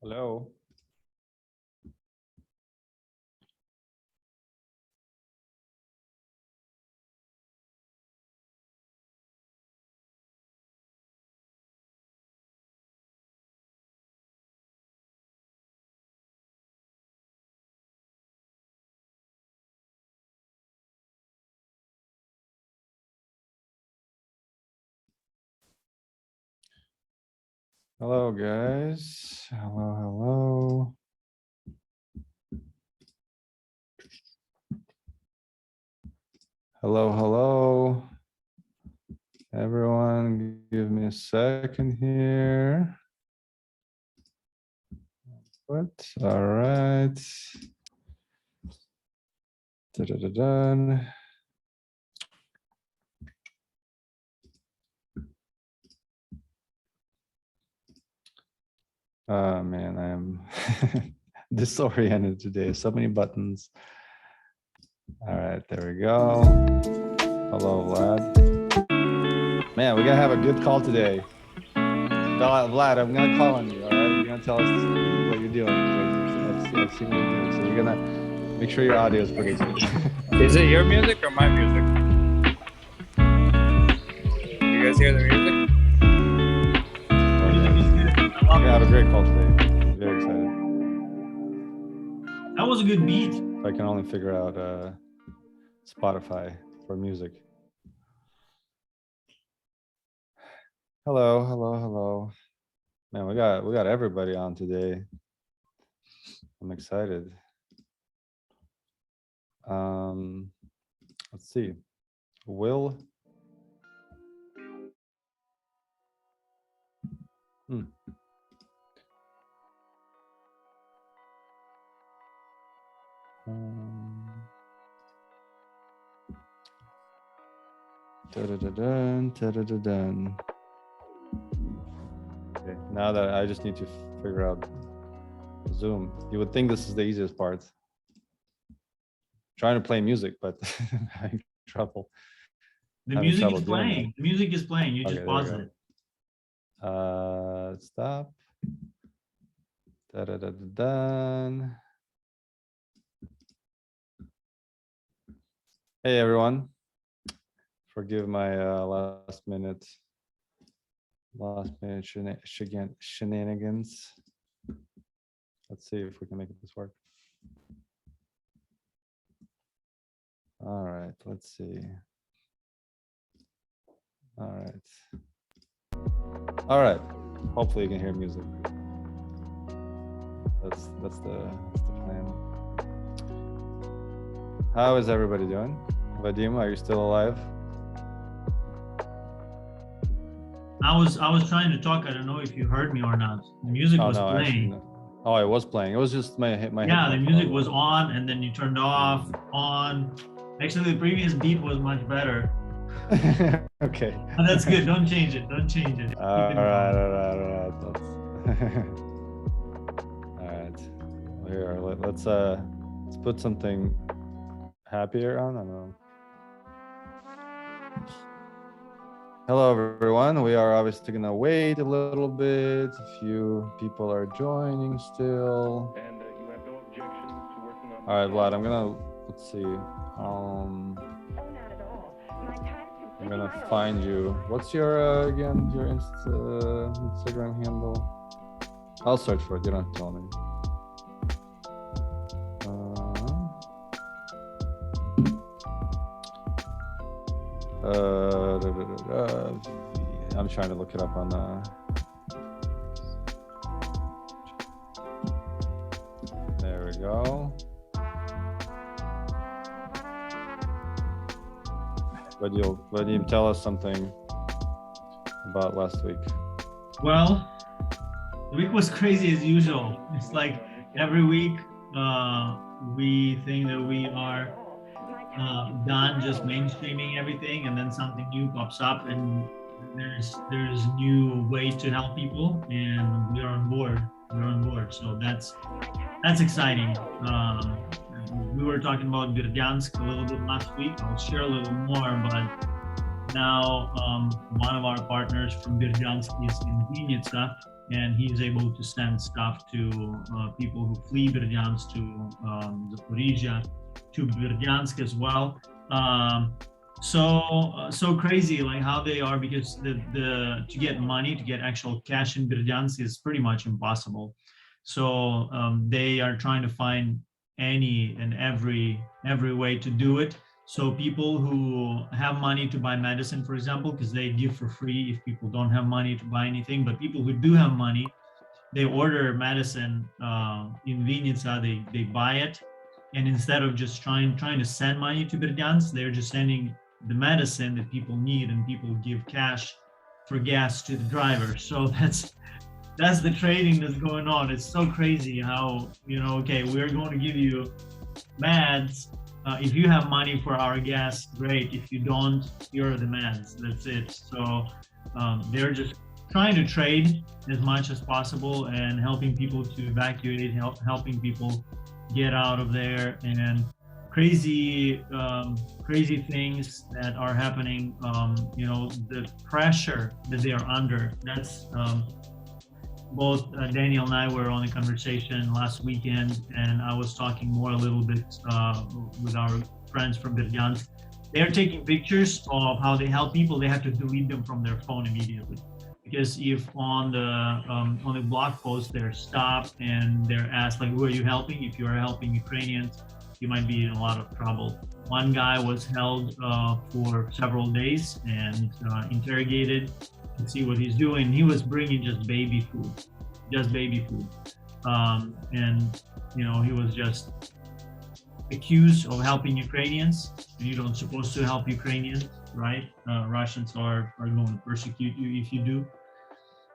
Hello. Hello, guys. Hello. Hello. Everyone, give me a second here. What? All right. Da-da-da-dun. Oh man, I am disoriented today. So many buttons. All right, there we go. Hello, Vlad. Man, we're gonna have a good call today. Vlad, I'm gonna call on you. All right, you're gonna tell us what you're doing. I've seen what you're doing. So you're gonna make sure your audio is producing. Is it your music or my music? You guys hear the music? We're gonna have a great call today. I'm very excited. That was a good beat. I can only figure out Spotify for music. Hello. Man, we got everybody on today. I'm excited. Let's see. Will. Da-da-da-dun. Okay, now that I just need to figure out Zoom. You would think this is the easiest part. Trying to play music, but having trouble. The music is playing. The music is playing. You just pause it. Stop. Da-da-da-da-dun. Hey everyone. Forgive my last minute shenanigans. Let's see if we can make this work. All right, let's see. All right. Hopefully you can hear music. That's the plan. How is everybody doing? Vadim, are you still alive? I was trying to talk. I don't know if you heard me or not. The music was playing. Actually, no. Oh, it was playing. It was just my yeah, the music was on and then you turned off, on. Actually, the previous beat was much better. Okay. But that's good. Don't change it. Don't change it. All right. All right. Here, let's put something happier on. I don't know. Hello, everyone. We are obviously gonna wait a little bit. A few people are joining still. And you have no objection to working on. All right, Vlad. Let's see. I'm gonna find you. What's your again? Your Instagram handle? I'll search for it. You don't have to tell me. I'm trying to look it up on there we go. But you tell us something about last week. Well, the week was crazy as usual. It's like every week we think that we are done just mainstreaming everything, and then something new pops up, and there's new ways to help people, and we're on board. So that's exciting. We were talking about Berdyansk a little bit last week. I'll share a little more, but now one of our partners from Berdyansk is in Vinnytsia, and he's able to send stuff to people who flee Berdyansk to Zaporizhia, to Berdyansk as well. So crazy, like how they are, because the to get money, to get actual cash in Berdyansk is pretty much impossible. So they are trying to find any and every way to do it. So people who have money to buy medicine, for example, because they give for free if people don't have money to buy anything, but people who do have money, they order medicine in Vinica, they buy it, and instead of just trying to send money to Berdyansk, they're just sending the medicine that people need, and people give cash for gas to the driver. So that's the trading that's going on. It's so crazy how, okay, we're going to give you meds. If you have money for our gas, great. If you don't, you're the meds. That's it. So they're just trying to trade as much as possible and helping people to evacuate, helping people get out of there, and crazy things that are happening. The pressure that they are under. That's both Daniel and I were on a conversation last weekend, and I was talking more a little bit with our friends from Berdyansk. They are taking pictures of how they help people. They have to delete them from their phone immediately, because if on the blog post they're stopped and they're asked like, who are you helping? If you are helping Ukrainians, you might be in a lot of trouble. One guy was held for several days and interrogated to see what he's doing. He was bringing just baby food, and he was just accused of helping Ukrainians. You don't supposed to help Ukrainians, right? Russians are going to persecute you if you do.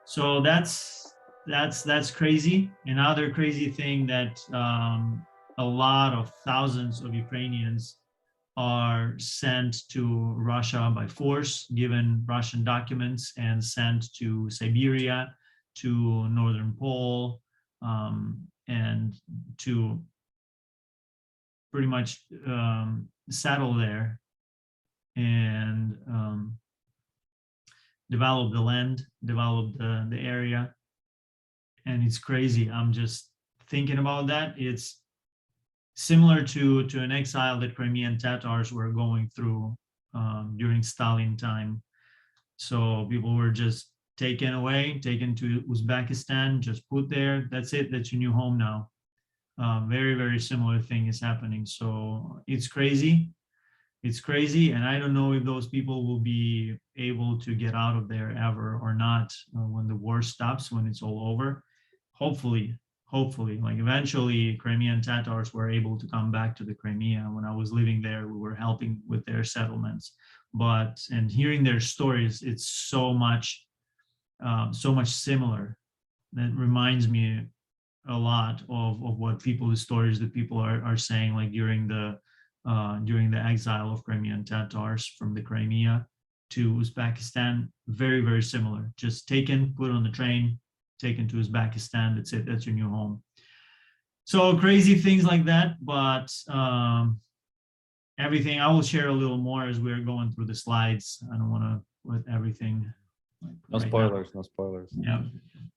So that's crazy. Another crazy thing that a lot of thousands of Ukrainians are sent to Russia by force, given Russian documents, and sent to Siberia, to Northern Pole, and to pretty much settle there and develop the land, develop the area. And it's crazy. I'm just thinking about that. It's similar to an exile that Crimean Tatars were going through during Stalin time. So people were just taken away, taken to Uzbekistan, just put there. That's it. That's your new home now. Very, very similar thing is happening. So it's crazy. It's crazy. And I don't know if those people will be able to get out of there ever or not when the war stops, when it's all over. Hopefully, like eventually Crimean Tatars were able to come back to the Crimea. When I was living there, we were helping with their settlements, and hearing their stories, it's so much similar. That reminds me a lot of what the stories that people are saying, like during the exile of Crimean Tatars from the Crimea to Uzbekistan. Very, very similar. Just taken, put on the train, taken to Uzbekistan. That's it. That's your new home. So crazy things like that. But everything, I will share a little more as we're going through the slides. I don't want to put everything. No spoilers. No spoilers. Yeah.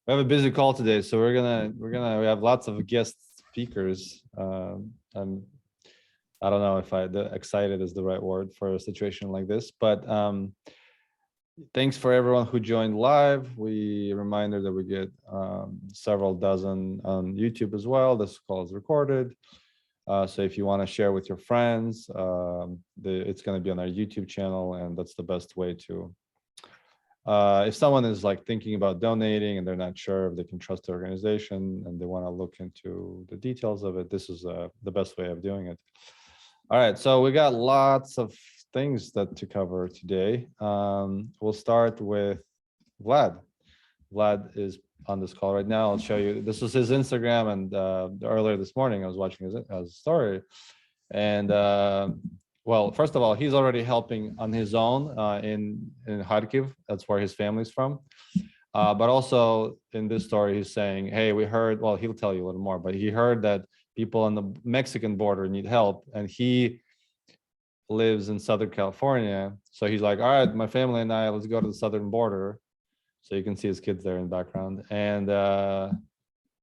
We have a busy call today, so we have lots of guest speakers. I don't know if excited is the right word for a situation like this, but thanks for everyone who joined live. Reminder that we get several dozen on YouTube as well. This call is recorded. So if you want to share with your friends, it's going to be on our YouTube channel, and that's the best way to. If someone is like thinking about donating and they're not sure if they can trust the organization and they want to look into the details of it, this is the best way of doing it. All right, so we got lots of things to cover today. We'll start with Vlad. Vlad is on this call right now. I'll show you. This was his Instagram, and earlier this morning I was watching his story. And well, first of all, he's already helping on his own in Kharkiv. That's where his family's from. But also in this story, he's saying, hey, we heard, well, he'll tell you a little more, but he heard that people on the Mexican border need help, and he lives in Southern California. So he's like, all right, my family and I, let's go to the southern border So you can see his kids there in the background. And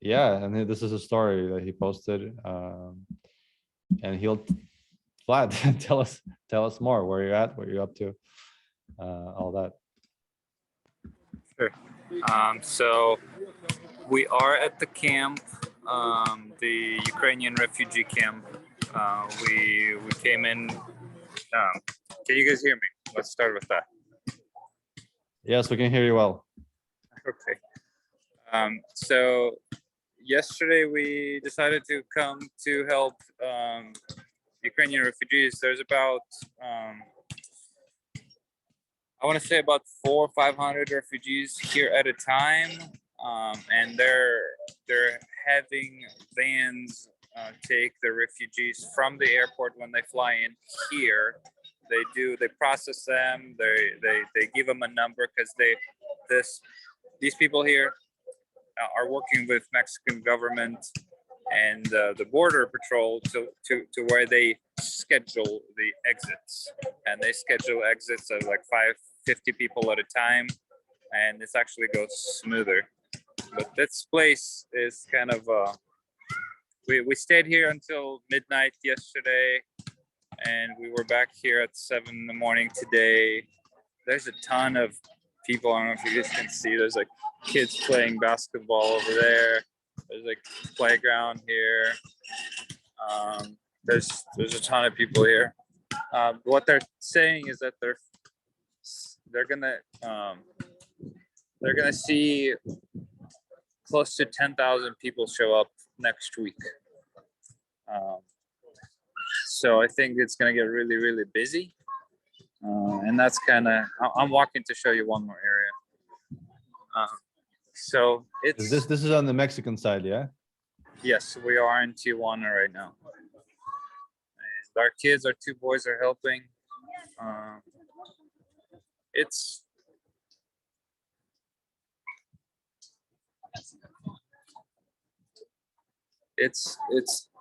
yeah, and this is a story that he posted. And he'll, Vlad, tell us more, where you're at, what you're up to, all that. Sure. So we are at the camp, the Ukrainian refugee camp. We came in. Can you guys hear me? Let's start with that. Yes, we can hear you well. Okay. So yesterday we decided to come to help Ukrainian refugees. There's about I want to say about 400 or 500 refugees here at a time, and they're having vans take the refugees from the airport when they fly in here. They process them. They give them a number because these people here are working with Mexican government and the border patrol to where they schedule the exits, and they schedule exits of like 50 people at a time, and this actually goes smoother. But this place is kind of we stayed here until midnight yesterday, and we were back here at 7 in the morning today. There's a ton of people. I don't know if you guys can see. There's like kids playing basketball over there. There's like playground here. There's a ton of people here. What they're saying is that they're gonna see close to 10,000 people show up next week. So I think it's gonna get really, really busy. And that's kind of, I'm walking to show you one more area. So it's This is on the Mexican side, yeah? Yes, we are in Tijuana right now. And our kids, our two boys are helping. It's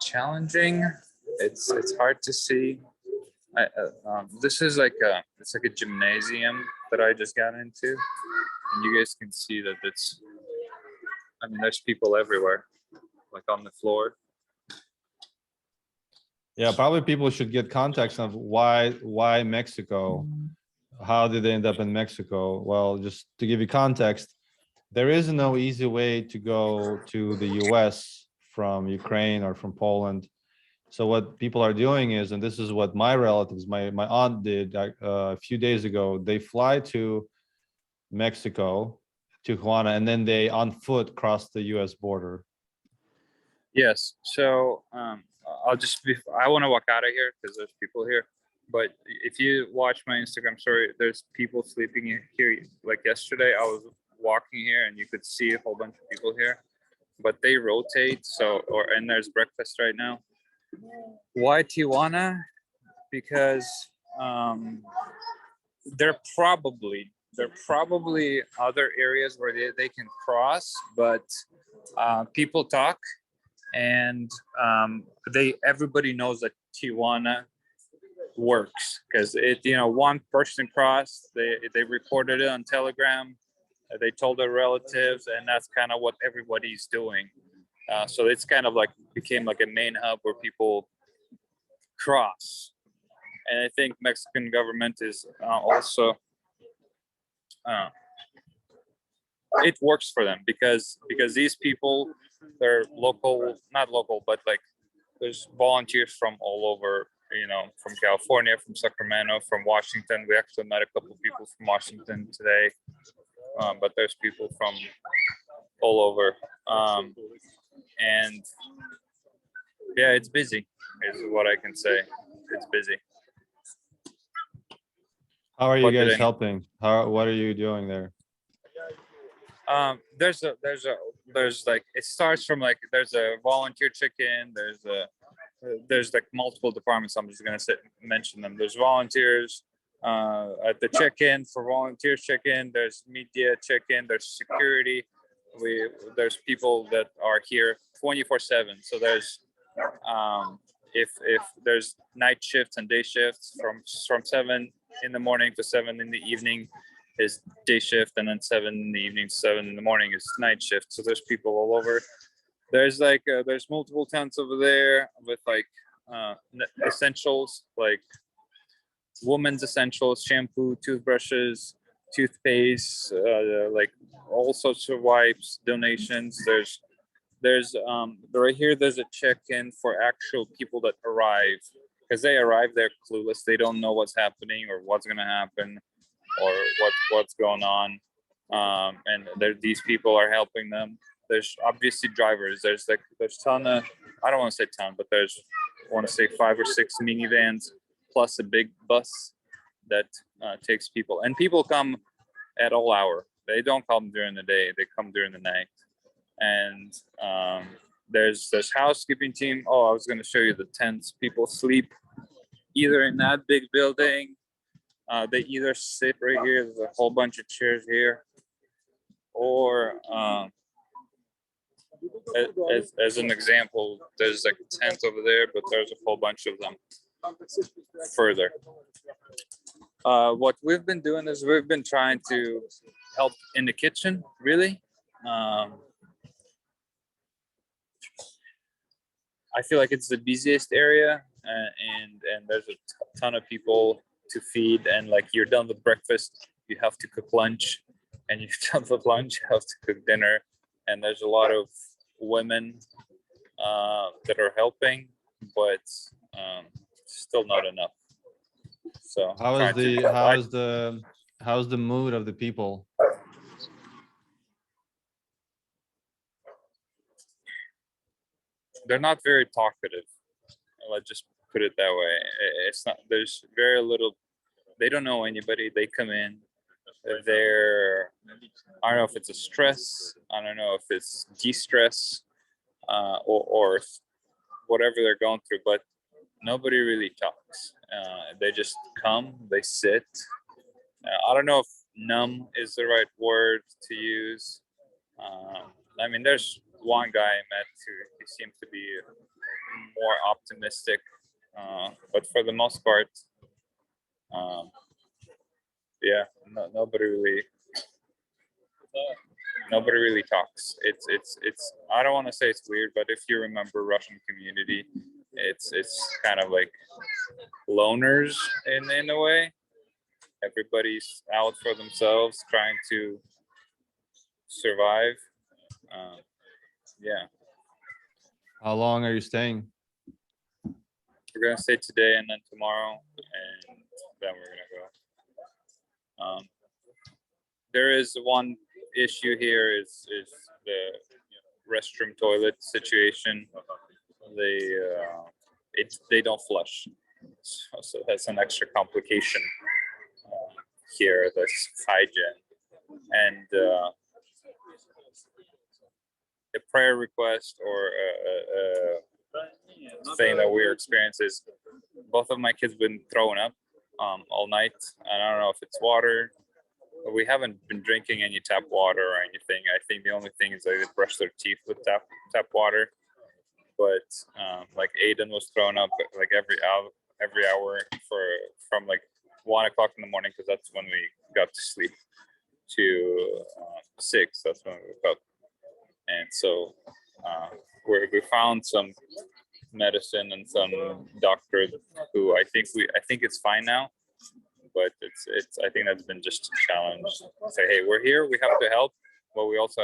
challenging. It's hard to see. This is it's like a gymnasium that I just got into, and you guys can see that I mean, there's people everywhere, like on the floor. Yeah, probably people should get context of why Mexico. How did they end up in Mexico? Well, just to give you context, there is no easy way to go to the US from Ukraine or from Poland. So what people are doing is, and this is what my relatives, my aunt did a few days ago, they fly to Mexico, Tijuana, and then they on foot cross the US border. Yes. So I want to walk out of here because there's people here. But if you watch my Instagram story, there's people sleeping here. Like yesterday, I was walking here and you could see a whole bunch of people here, but they rotate. And there's breakfast right now. Why Tijuana? Because there are probably other areas where they can cross, but people talk, and everybody knows that Tijuana works because one person crossed, they reported it on Telegram, they told their relatives, and that's kind of what everybody's doing. So it's kind of like became like a main hub where people cross, and I think Mexican government is also it works for them because these people, they're not local, but like there's volunteers from all over, from California, from Sacramento, from Washington. We actually met a couple of people from Washington today, but there's people from all over. And yeah, it's busy is what I can say. It's busy. How are you guys helping? What are you doing there? There's like, it starts from like, there's a volunteer check-in, there's like multiple departments. I'm just gonna mention them. There's volunteers at the check-in. For volunteers check-in, there's media check-in, there's security. There's people that are here 24/7. So there's if there's night shifts and day shifts from 7 in the morning to 7 in the evening, is day shift, and then 7 in the evening, 7 in the morning is night shift. So there's people all over. There's like there's multiple tents over there with like essentials, like women's essentials, shampoo, toothbrushes, toothpaste, like all sorts of wipes, donations. There's right here. There's a check-in for actual people that arrive, because they arrive, they're clueless. They don't know what's happening or what's gonna happen or what's going on. And these people are helping them. There's obviously drivers. There's ton of, I don't want to say ton, but I want to say 5 or 6 minivans plus a big bus that takes people. And people come at all hour. They don't come during the day. They come during the night. And there's housekeeping team. Oh, I was going to show you the tents. People sleep either in that big building. They either sit right here. There's a whole bunch of chairs here, or as an example, there's like a tent over there, but there's a whole bunch of them further. What we've been doing is we've been trying to help in the kitchen, really. I feel like it's the busiest area, and there's a ton of people to feed, and like you're done with breakfast, you have to cook lunch, and you're done with lunch, you have to cook dinner, and there's a lot of women that are helping, but still not enough. So how's the mood of the people? They're not very talkative. Let's just put it that way. It's not. There's very little. They don't know anybody. They come in. They're. I don't know if it's a stress. I don't know if it's de-stress, or whatever they're going through. But nobody really talks. They just come. They sit. I don't know if numb is the right word to use. I mean, there's one guy I met who he seemed to be more optimistic, but for the most part, yeah, nobody really talks. It's I don't want to say it's weird, but if you remember Russian community, it's kind of like loners in a way. Everybody's out for themselves, trying to survive. Yeah. How long are you staying? We're gonna stay today and then tomorrow, and then we're gonna go. There is one issue here is the restroom toilet situation. They don't flush, so that's an extra complication here. That's hygiene, and a prayer request or a thing that we're experiencing is both of my kids been throwing up all night. And I don't know if it's water. But we haven't been drinking any tap water or anything. I think the only thing is they brush their teeth with tap water. But like Aiden was throwing up like every hour from like 1 o'clock in the morning, because that's when we got to sleep, to 6. That's when we woke up. And so we found some medicine and some doctor who I think it's fine now, but it's I think that's been just a challenge. Say, hey, we're here, we have to help, but we also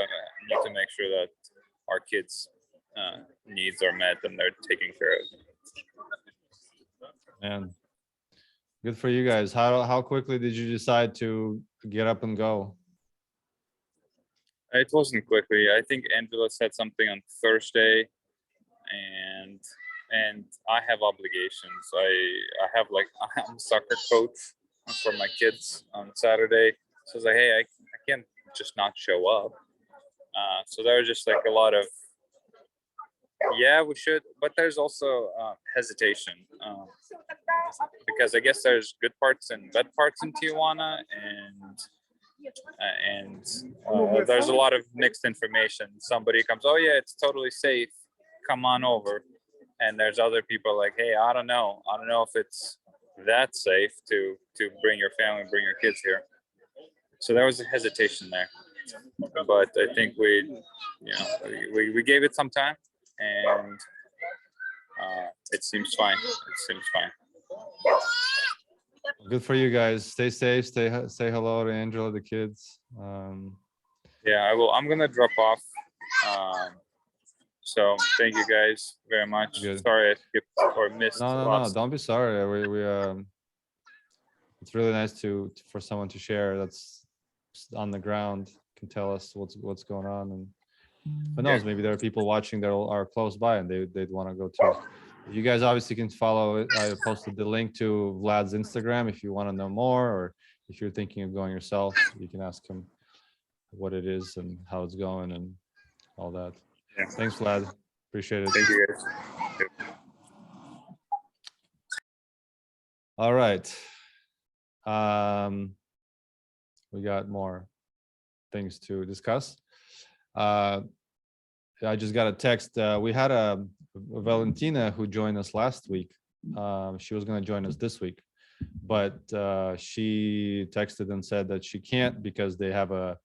need to make sure that our kids' needs are met and they're taken care of. Man, good for you guys. How quickly did you decide to get up and go? It wasn't quickly. I think Angela said something on Thursday, and I have obligations. I have like I'm a soccer coach for my kids on Saturday. So I was like, hey, I can't just not show up. So there was just like a lot of, yeah, we should, but there's also hesitation, because I guess there's good parts and bad parts in Tijuana, and there's a lot of mixed information. Somebody comes, oh yeah, it's totally safe, come on over, and there's other people like, hey, I don't know if it's that safe to bring your family, bring your kids here. So there was a hesitation there, but I think we gave it some time, and it seems fine. It seems fine. Good for you guys. Stay safe. Say hello to Angela, the kids. Yeah, I will. I'm gonna drop off. So thank you guys very much. Good. Sorry I skipped or missed. No. Don't be sorry. We it's really nice for someone to share that's on the ground, can tell us what's going on, and who knows, maybe there are people watching that are close by and they'd want to go too. You guys obviously can follow it. I posted the link to Vlad's Instagram if you want to know more, or if you're thinking of going yourself, you can ask him what it is and how it's going and all that. Yeah. Thanks, Vlad. Appreciate it. Thank you guys. All right. We got more things to discuss. I just got a text. We had a Valentina who joined us last week. She was going to join us this week, but she texted and said that she can't because they have a.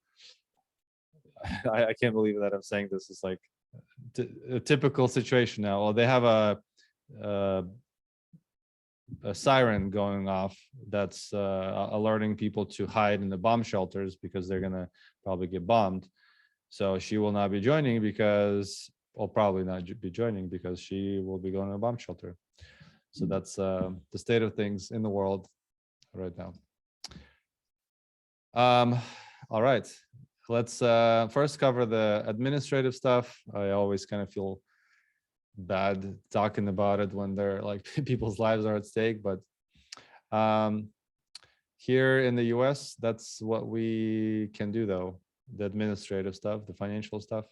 I can't believe that I'm saying this. It's like a typical situation now. Well, they have a siren going off that's alerting people to hide in the bomb shelters because they're gonna probably get bombed. So she will not be joining because, or probably not be joining because she will be going to a bomb shelter. So that's the state of things in the world right now. All right, let's first cover the administrative stuff. I always kind of feel bad talking about it when they're like people's lives are at stake, but here in the US, that's what we can do though. The administrative stuff, the financial stuff.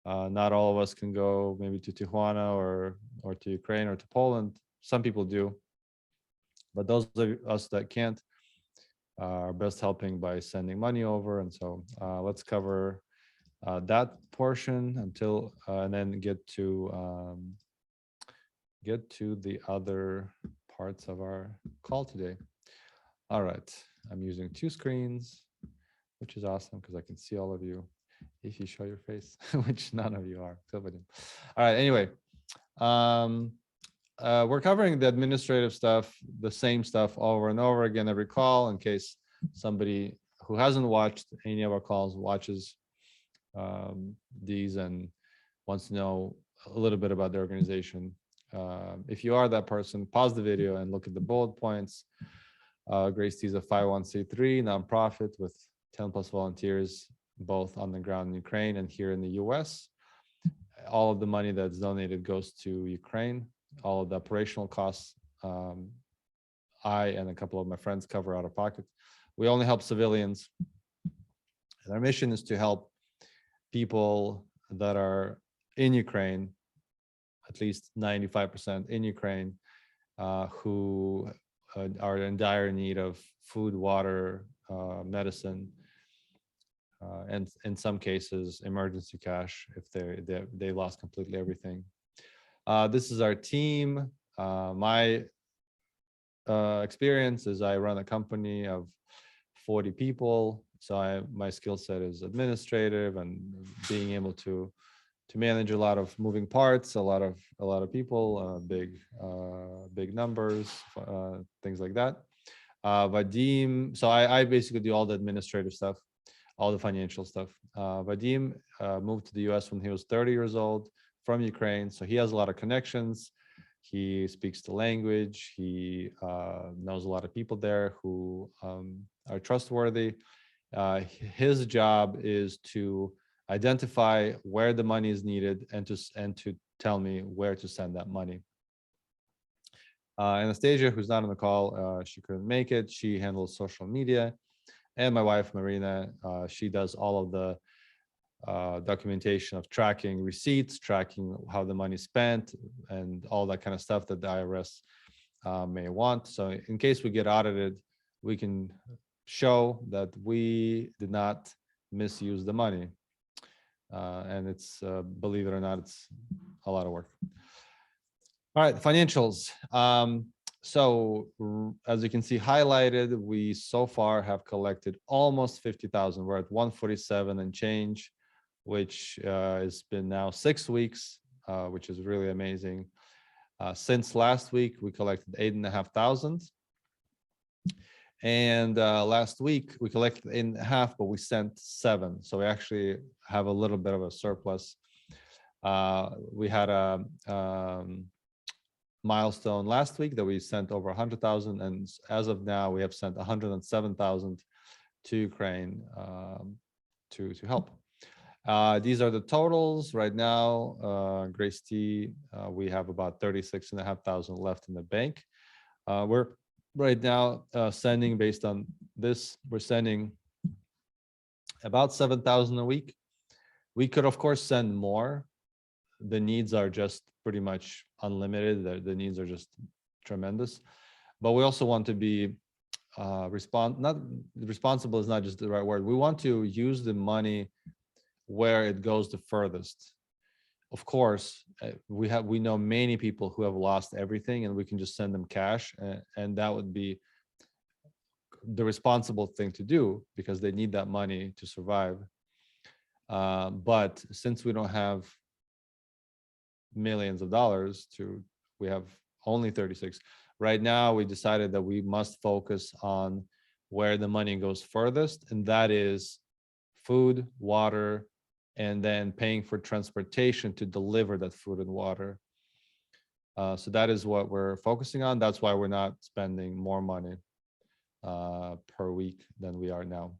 Not all of us can go maybe to Tijuana or to Ukraine or to Poland. Some people do, but those of us that can't are best helping by sending money over. And so let's cover that portion until and then get to the other parts of our call today. All right, I'm using 2 screens, which is awesome because I can see all of you if you show your face, which none of you are. All right, anyway, we're covering the administrative stuff, the same stuff over and over again every call, in case somebody who hasn't watched any of our calls watches these and wants to know a little bit about the organization. If you are that person, pause the video and look at the bullet points. Grace Tea is a 501c3 nonprofit with 10 plus volunteers, both on the ground in Ukraine and here in the US. All of the money that's donated goes to Ukraine. All of the operational costs, I and a couple of my friends cover out of pocket. We only help civilians. And our mission is to help people that are in Ukraine, at least 95% in Ukraine, who are in dire need of food, water, medicine, and in some cases, emergency cash if they lost completely everything. This is our team. My experience is I run a company of 40 people. So my skill set is administrative and being able to manage a lot of moving parts, a lot of people, big numbers, things like that. Vadim, so I basically do all the administrative stuff, all the financial stuff. Vadim moved to the US when he was 30 years old from Ukraine, so he has a lot of connections. He speaks the language. He knows a lot of people there who are trustworthy. His job is to identify where the money is needed and to tell me where to send that money. Anastasia, who's not on the call, she couldn't make it. She handles social media, and my wife Marina, she does all of the documentation of tracking receipts, tracking how the money is spent, and all that kind of stuff that the IRS may want. So in case we get audited, we can show that we did not misuse the money. And it's, believe it or not, it's a lot of work. All right, financials. As you can see highlighted, we so far have collected almost 50,000. We're at 147 and change, which has been now 6 weeks, which is really amazing. Since last week, we collected 8,500. And last week we collected 8.5, but we sent 7. So we actually have a little bit of a surplus. We had a milestone last week that we sent over 100,000, and as of now we have sent 107,000 to Ukraine to help. These are the totals right now. Grace T, we have about 36,500 left in the bank. We're right now sending, based on this, we're sending about 7,000 a week. We could of course send more. The needs are just pretty much unlimited. The needs are just tremendous, but we also want to be not responsible is not just the right word. We want to use the money where it goes the furthest. Of course, we know many people who have lost everything, and we can just send them cash, and that would be the responsible thing to do because they need that money to survive. But since we don't have millions of dollars we have only 36 right now, we decided that we must focus on where the money goes furthest, and that is food, water, and then paying for transportation to deliver that food and water. So that is what we're focusing on. That's why we're not spending more money per week than we are now.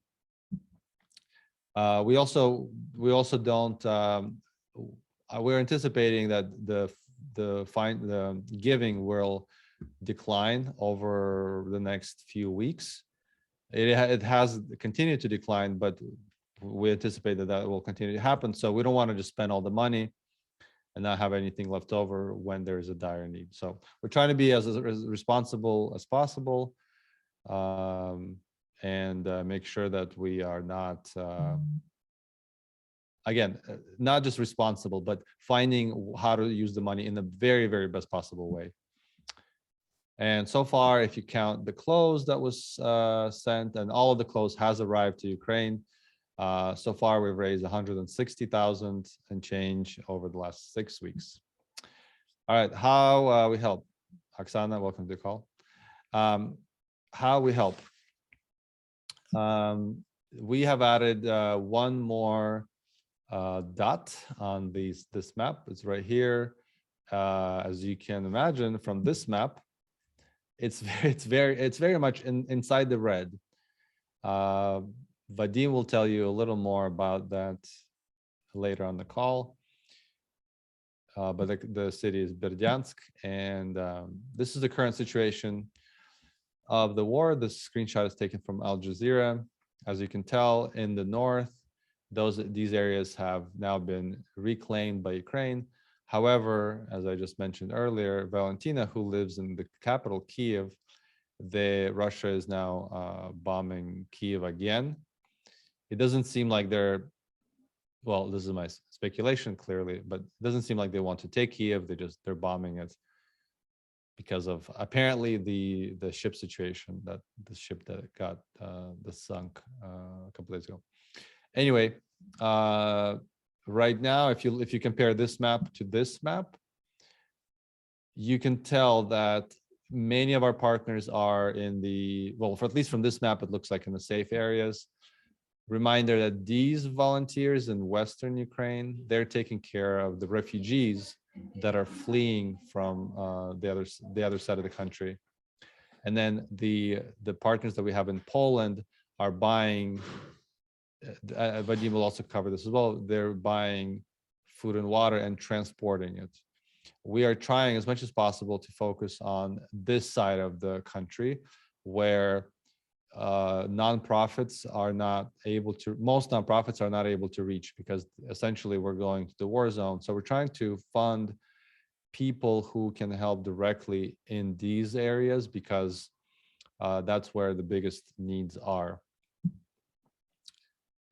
We also don't. We're anticipating that the giving will decline over the next few weeks. It has continued to decline, but we anticipate that will continue to happen. So we don't want to just spend all the money and not have anything left over when there's a dire need. So we're trying to be as responsible as possible, and make sure that we are not, again, not just responsible, but finding how to use the money in the very, very best possible way. And so far, if you count the clothes that was sent, and all of the clothes has arrived to Ukraine, so far we've raised 160,000 and change over the last 6 weeks. All right, how we help? Oksana, welcome to the call. How we help? We have added one more dot on this map. It's right here. As you can imagine from this map, it's very much inside the red. Vadim will tell you a little more about that later on the call. But the city is Berdyansk, and this is the current situation of the war. This screenshot is taken from Al Jazeera. As you can tell, in the north, these areas have now been reclaimed by Ukraine. However, as I just mentioned earlier, Valentina, who lives in the capital, Kiev, Russia is now bombing Kiev again. It doesn't seem like they're, well, this is my speculation clearly, but it doesn't seem like they want to take Kiev. They're bombing it because of apparently the ship situation, that the ship that got sunk a couple days ago. Anyway, right now, if you compare this map to this map, you can tell that many of our partners are in the, well, for at least from this map, it looks like in the safe areas. Reminder that these volunteers in Western Ukraine, they're taking care of the refugees that are fleeing from the other side of the country. And then the partners that we have in Poland are buying, Vadim will also cover this as well, they're buying food and water and transporting it. We are trying as much as possible to focus on this side of the country where nonprofits are not able to, most nonprofits are not able to reach, because essentially we're going to the war zone. So we're trying to fund people who can help directly in these areas, because that's where the biggest needs are.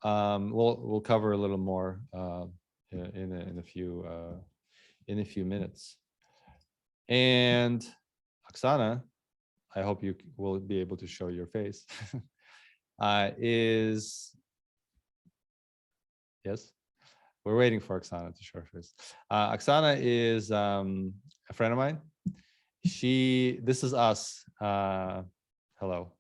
We'll cover a little more in a few minutes. And Oksana, I hope you will be able to show your face. Yes, we're waiting for Oksana to show her face. Oksana is a friend of mine. This is us. Hello.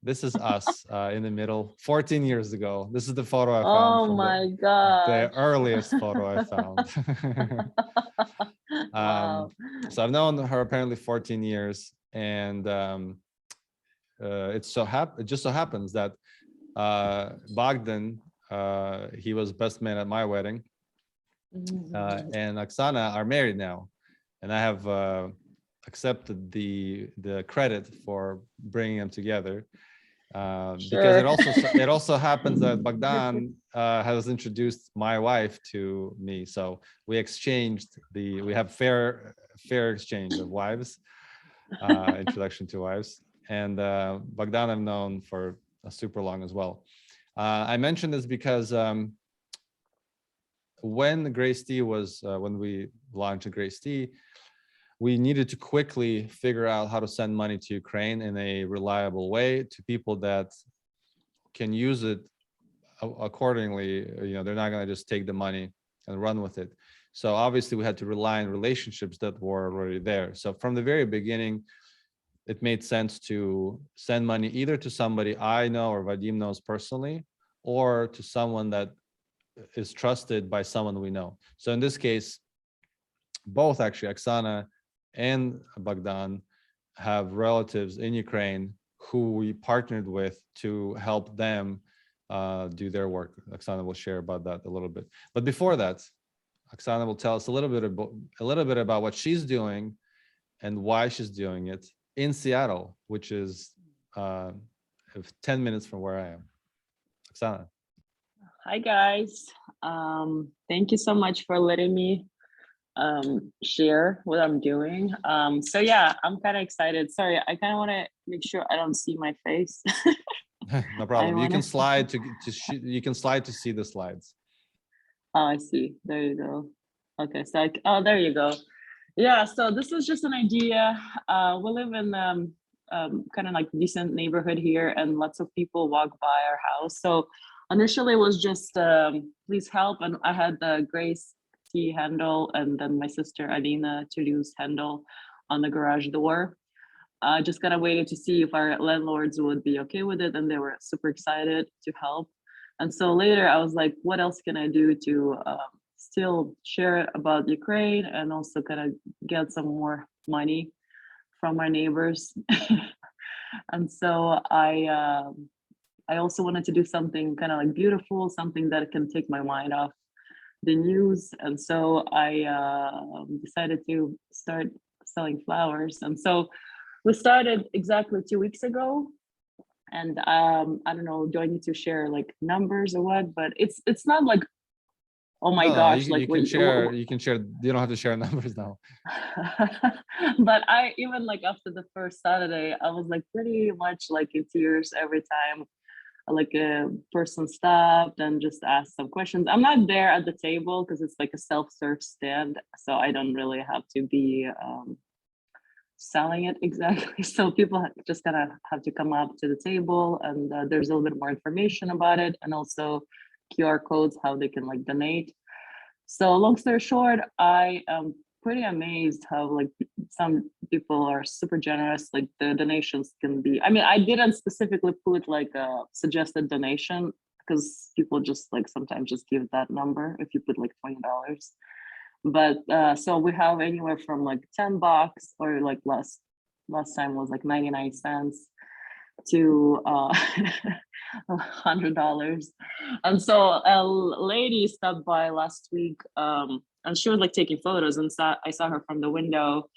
This is us in the middle 14 years ago. This is the photo I found Oh from my the God. earliest photo I found. Wow. So I've known her apparently 14 years, and it just so happens that Bogdan, he was best man at my wedding, Mhm. and Oksana are married now, and I have accepted the credit for bringing them together. Because Sure. it also happens that Bogdan has introduced my wife to me, so we have fair exchange of wives, introduction to wives, and Bogdan I've known for super long as well. I mentioned this because when Grace Tea was when we launched Grace Tea, we needed to quickly figure out how to send money to Ukraine in a reliable way to people that can use it accordingly. They're not going to just take the money and run with it. So obviously we had to rely on relationships that were already there. So from the very beginning, it made sense to send money either to somebody I know or Vadim knows personally, or to someone that is trusted by someone we know. So in this case, both actually, Oksana and Bogdan have relatives in Ukraine who we partnered with to help them do their work. Oksana will share about that a little bit. But before that, Oksana will tell us a little bit about what she's doing and why she's doing it in Seattle, which is 10 minutes from where I am. Oksana. Hi guys. Thank you so much for letting me share what I'm doing. So yeah, I'm kind of excited. Sorry, I kind of want to make sure I don't see my face. No problem. You can wanna. slide you can slide to see the slides. Oh, I see. There you go. Okay, so oh, there you go. Yeah, so this was just an idea. We live in kind of like decent neighborhood here, and lots of people walk by our house. So initially it was just please help, and I had the Grace T handle, and then my sister Alina Toulouse handle on the garage door. I just kind of waited to see if our landlords would be okay with it, and they were super excited to help. And so later I was like, what else can I do to still share about Ukraine and also kind of get some more money from my neighbors? And so I also wanted to do something kind of like beautiful, something that can take my mind off the news. And so I decided to start selling flowers. And so we started exactly 2 weeks ago. And I don't know, do I need to share like numbers or what? But it's not like, oh my No, gosh, like you can share. You can share. You don't have to share numbers now. But I even like after the first Saturday, I was like pretty much like in tears every time like a person stopped and just asked some questions. I'm not there at the table because it's like a self-serve stand, so I don't really have to be selling it exactly. So people just gonna have to come up to the table, and there's a little bit more information about it, and also QR codes how they can like donate. So long story short, I am pretty amazed how like some people are super generous. Like the donations can be, I mean, I didn't specifically put like a suggested donation because people just like sometimes just give that number if you put like $20. But so we have anywhere from like $10 or like last time was like 99 cents to $100. And so a lady stopped by last week, and she was like taking photos, and I saw her from the window,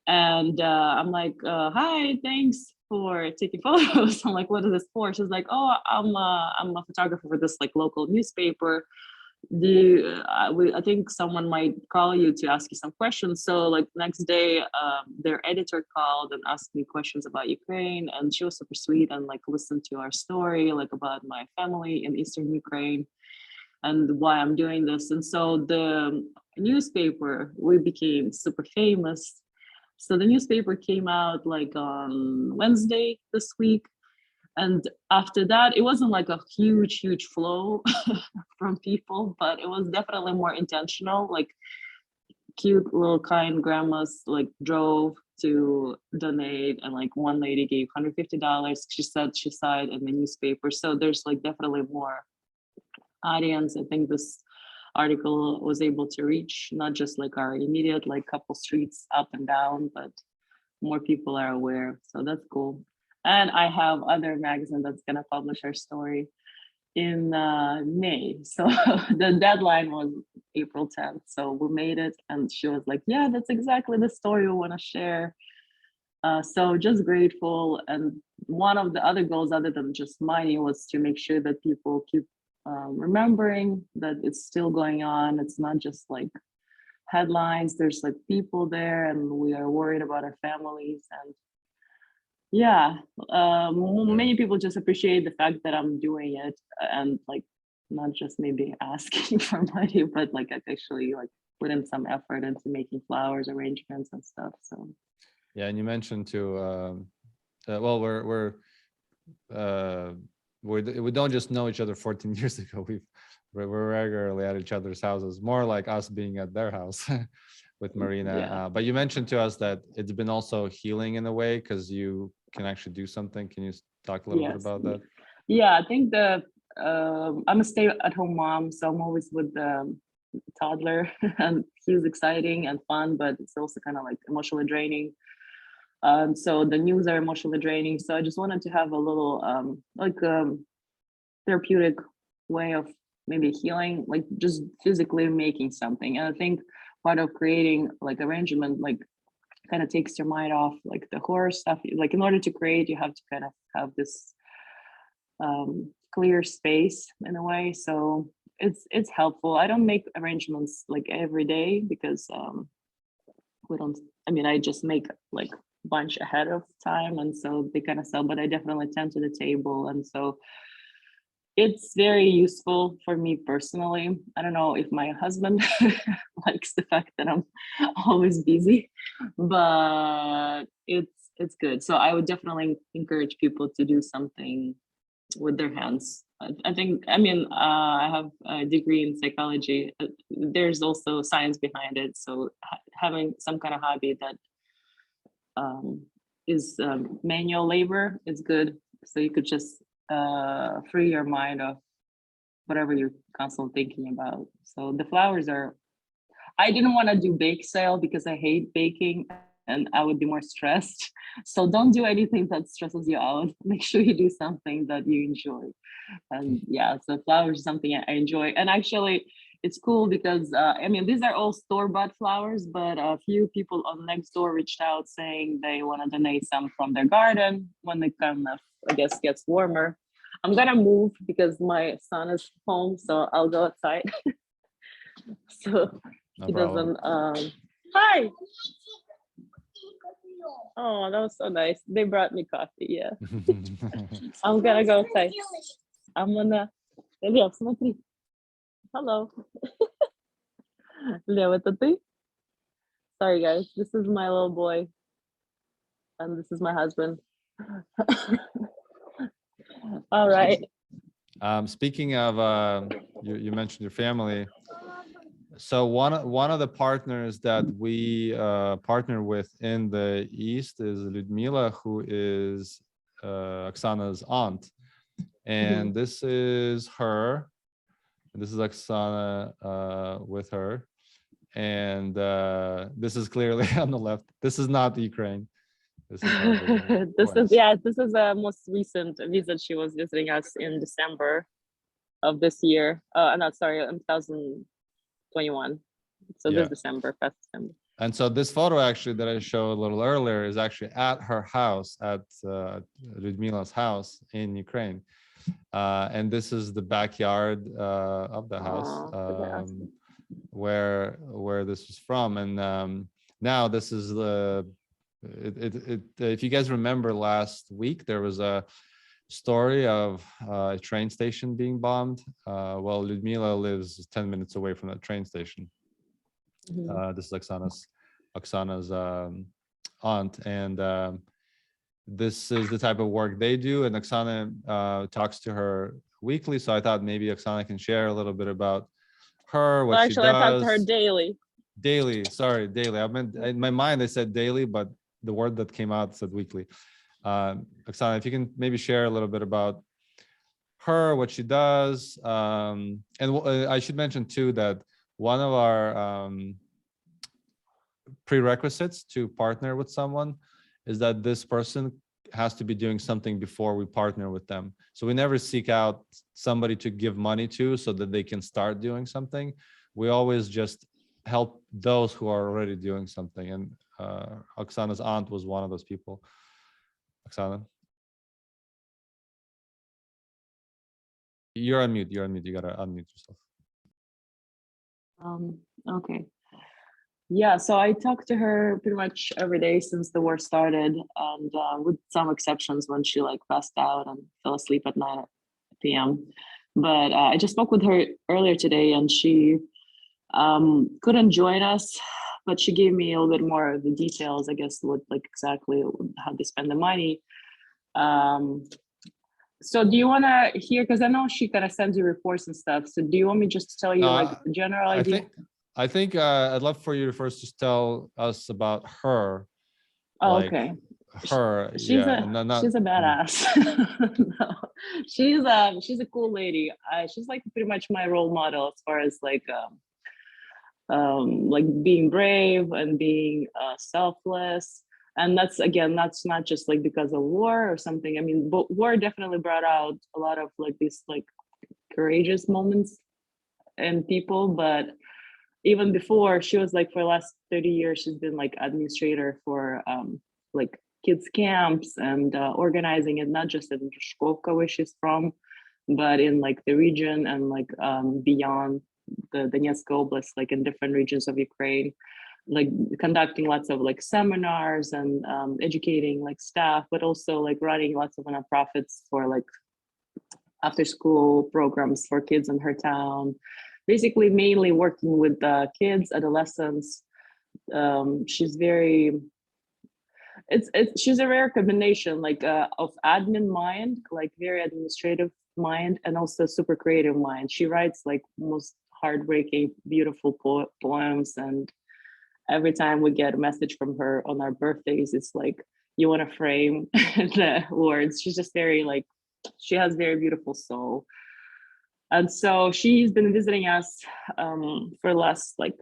and I'm like, hi, thanks for taking photos. I'm like, what is this for? She's like, oh, I'm a photographer for this like local newspaper. I think someone might call you to ask you some questions. So like next day, their editor called and asked me questions about Ukraine, and she was super sweet and like listened to our story, like about my family in Eastern Ukraine and why I'm doing this. And so the newspaper, we became super famous. So the newspaper came out like on Wednesday this week. And after that, it wasn't like a huge flow from people, but it was definitely more intentional. Like cute little kind grandmas like drove to donate, and like one lady gave $150. She said she saw it in the newspaper. So there's like definitely more audience. I think this article was able to reach not just like our immediate like couple streets up and down, but more people are aware. So that's cool. And I have other magazine that's gonna publish our story in May. So the deadline was April 10th. So we made it, and she was like, yeah, that's exactly the story we want to share. So just grateful. And one of the other goals other than just money was to make sure that people keep remembering that it's still going on. It's not just like headlines, there's like people there, and we are worried about our families. And yeah, many people just appreciate the fact that I'm doing it, and like not just maybe asking for money, but like I actually like put in some effort into making flowers arrangements and stuff. So Yeah, and you mentioned too. Well, we don't just know each other 14 years ago. We're regularly at each other's houses, more like us being at their house with Marina. yeah. But you mentioned to us that it's been also healing in a way because you can actually do something. Can you talk a little bit Yes. about that? Yeah, I think I'm a stay-at-home mom, so I'm always with the toddler, and he's exciting and fun, but it's also kind of like emotionally draining. So the news are emotionally draining. So I just wanted to have a little therapeutic way of maybe healing, like just physically making something. And I think part of creating like arrangement, like kind of takes your mind off like the horror stuff. Like in order to create, you have to kind of have this clear space in a way. So it's helpful. I don't make arrangements like every day because we don't, I mean, I just make like bunch ahead of time, and so they kind of sell, but I definitely tend to the table. And so it's very useful for me personally. I don't know if my husband likes the fact that I'm always busy, but it's good. So I would definitely encourage people to do something with their hands. I think, I mean, I have a degree in psychology. There's also science behind it. So having some kind of hobby that is manual labor is good. So you could just free your mind of whatever you're constantly thinking about. So the flowers are, I didn't want to do bake sale because I hate baking and I would be more stressed. So don't do anything that stresses you out. Make sure you do something that you enjoy. And yeah, so flowers is something I enjoy. And actually it's cool because I mean, these are all store-bought flowers, but a few people on next door reached out saying they want to donate some from their garden when it kind of, I guess, gets warmer. I'm gonna move because my son is home, so I'll go outside. So No he problem. doesn't hi. Oh, that was so nice. They brought me coffee, yeah. I'm gonna go outside. I'm gonna Лев, смотри. Hello. Лев, это ты? Sorry guys, this is my little boy. And this is my husband. All right. Speaking of, you mentioned your family. So one of the partners that we partner with in the East is Lyudmila, who is Oksana's aunt. And this is her. This is Oksana with her. And this is clearly on the left. This is not Ukraine. This is This is a most recent visit. She was visiting us in December of this year. Not sorry, in 2021. So Yeah. this December, past December. And so this photo actually that I showed a little earlier is actually at her house, at Lyudmila's house in Ukraine. And this is the backyard of the house where this was from. And now this is the if you guys remember last week, there was a story of a train station being bombed. Well, Lyudmila lives 10 minutes away from that train station. This is Oksana's aunt, and this is the type of work they do. And Oksana talks to her weekly, so I thought maybe Oksana can share a little bit about her, what she Actually, I talk to her does. daily. Daily, sorry, daily. I meant in my mind I said daily, but the word that came out said weekly. Oksana, if you can maybe share a little bit about her, what she does, and I should mention too that one of our prerequisites to partner with someone is that this person has to be doing something before we partner with them. So we never seek out somebody to give money to so that they can start doing something. We always just help those who are already doing something. And Oksana's aunt was one of those people. Oksana, you're on mute. You're on mute. You gotta unmute yourself. Okay. Yeah, so I talk to her pretty much every day since the war started, and with some exceptions when she like passed out and fell asleep at 9 p.m. But I just spoke with her earlier today, and she couldn't join us, but she gave me a little bit more of the details, I guess, what like exactly how they spend the money. So do you want to hear, because I know she kind of sends you reports and stuff, so do you want me just to tell you like the general idea? I think I'd love for you to first just tell us about her. Oh, like okay. her. She's Yeah, she's a badass. No, she's a cool lady. She's like pretty much my role model as far as like being brave and being selfless. And that's again, that's not just like because of war or something. I mean, but war definitely brought out a lot of like these like courageous moments in people. But even before, she was like for the last 30 years, she's been like administrator for like kids camps and organizing it, not just in Shkovka, where she's from, but in like the region and like beyond the Donetsk Oblast, like in different regions of Ukraine, like conducting lots of like seminars and educating like staff, but also like running lots of nonprofits for like after school programs for kids in her town, basically mainly working with kids, adolescents. She's very, she's a rare combination like of admin mind, like very administrative mind, and also super creative mind. She writes like most heartbreaking, beautiful poems, and every time we get a message from her on our birthdays, it's like, you want to frame the words. She's just very like, she has very beautiful soul. And so she's been visiting us for the last like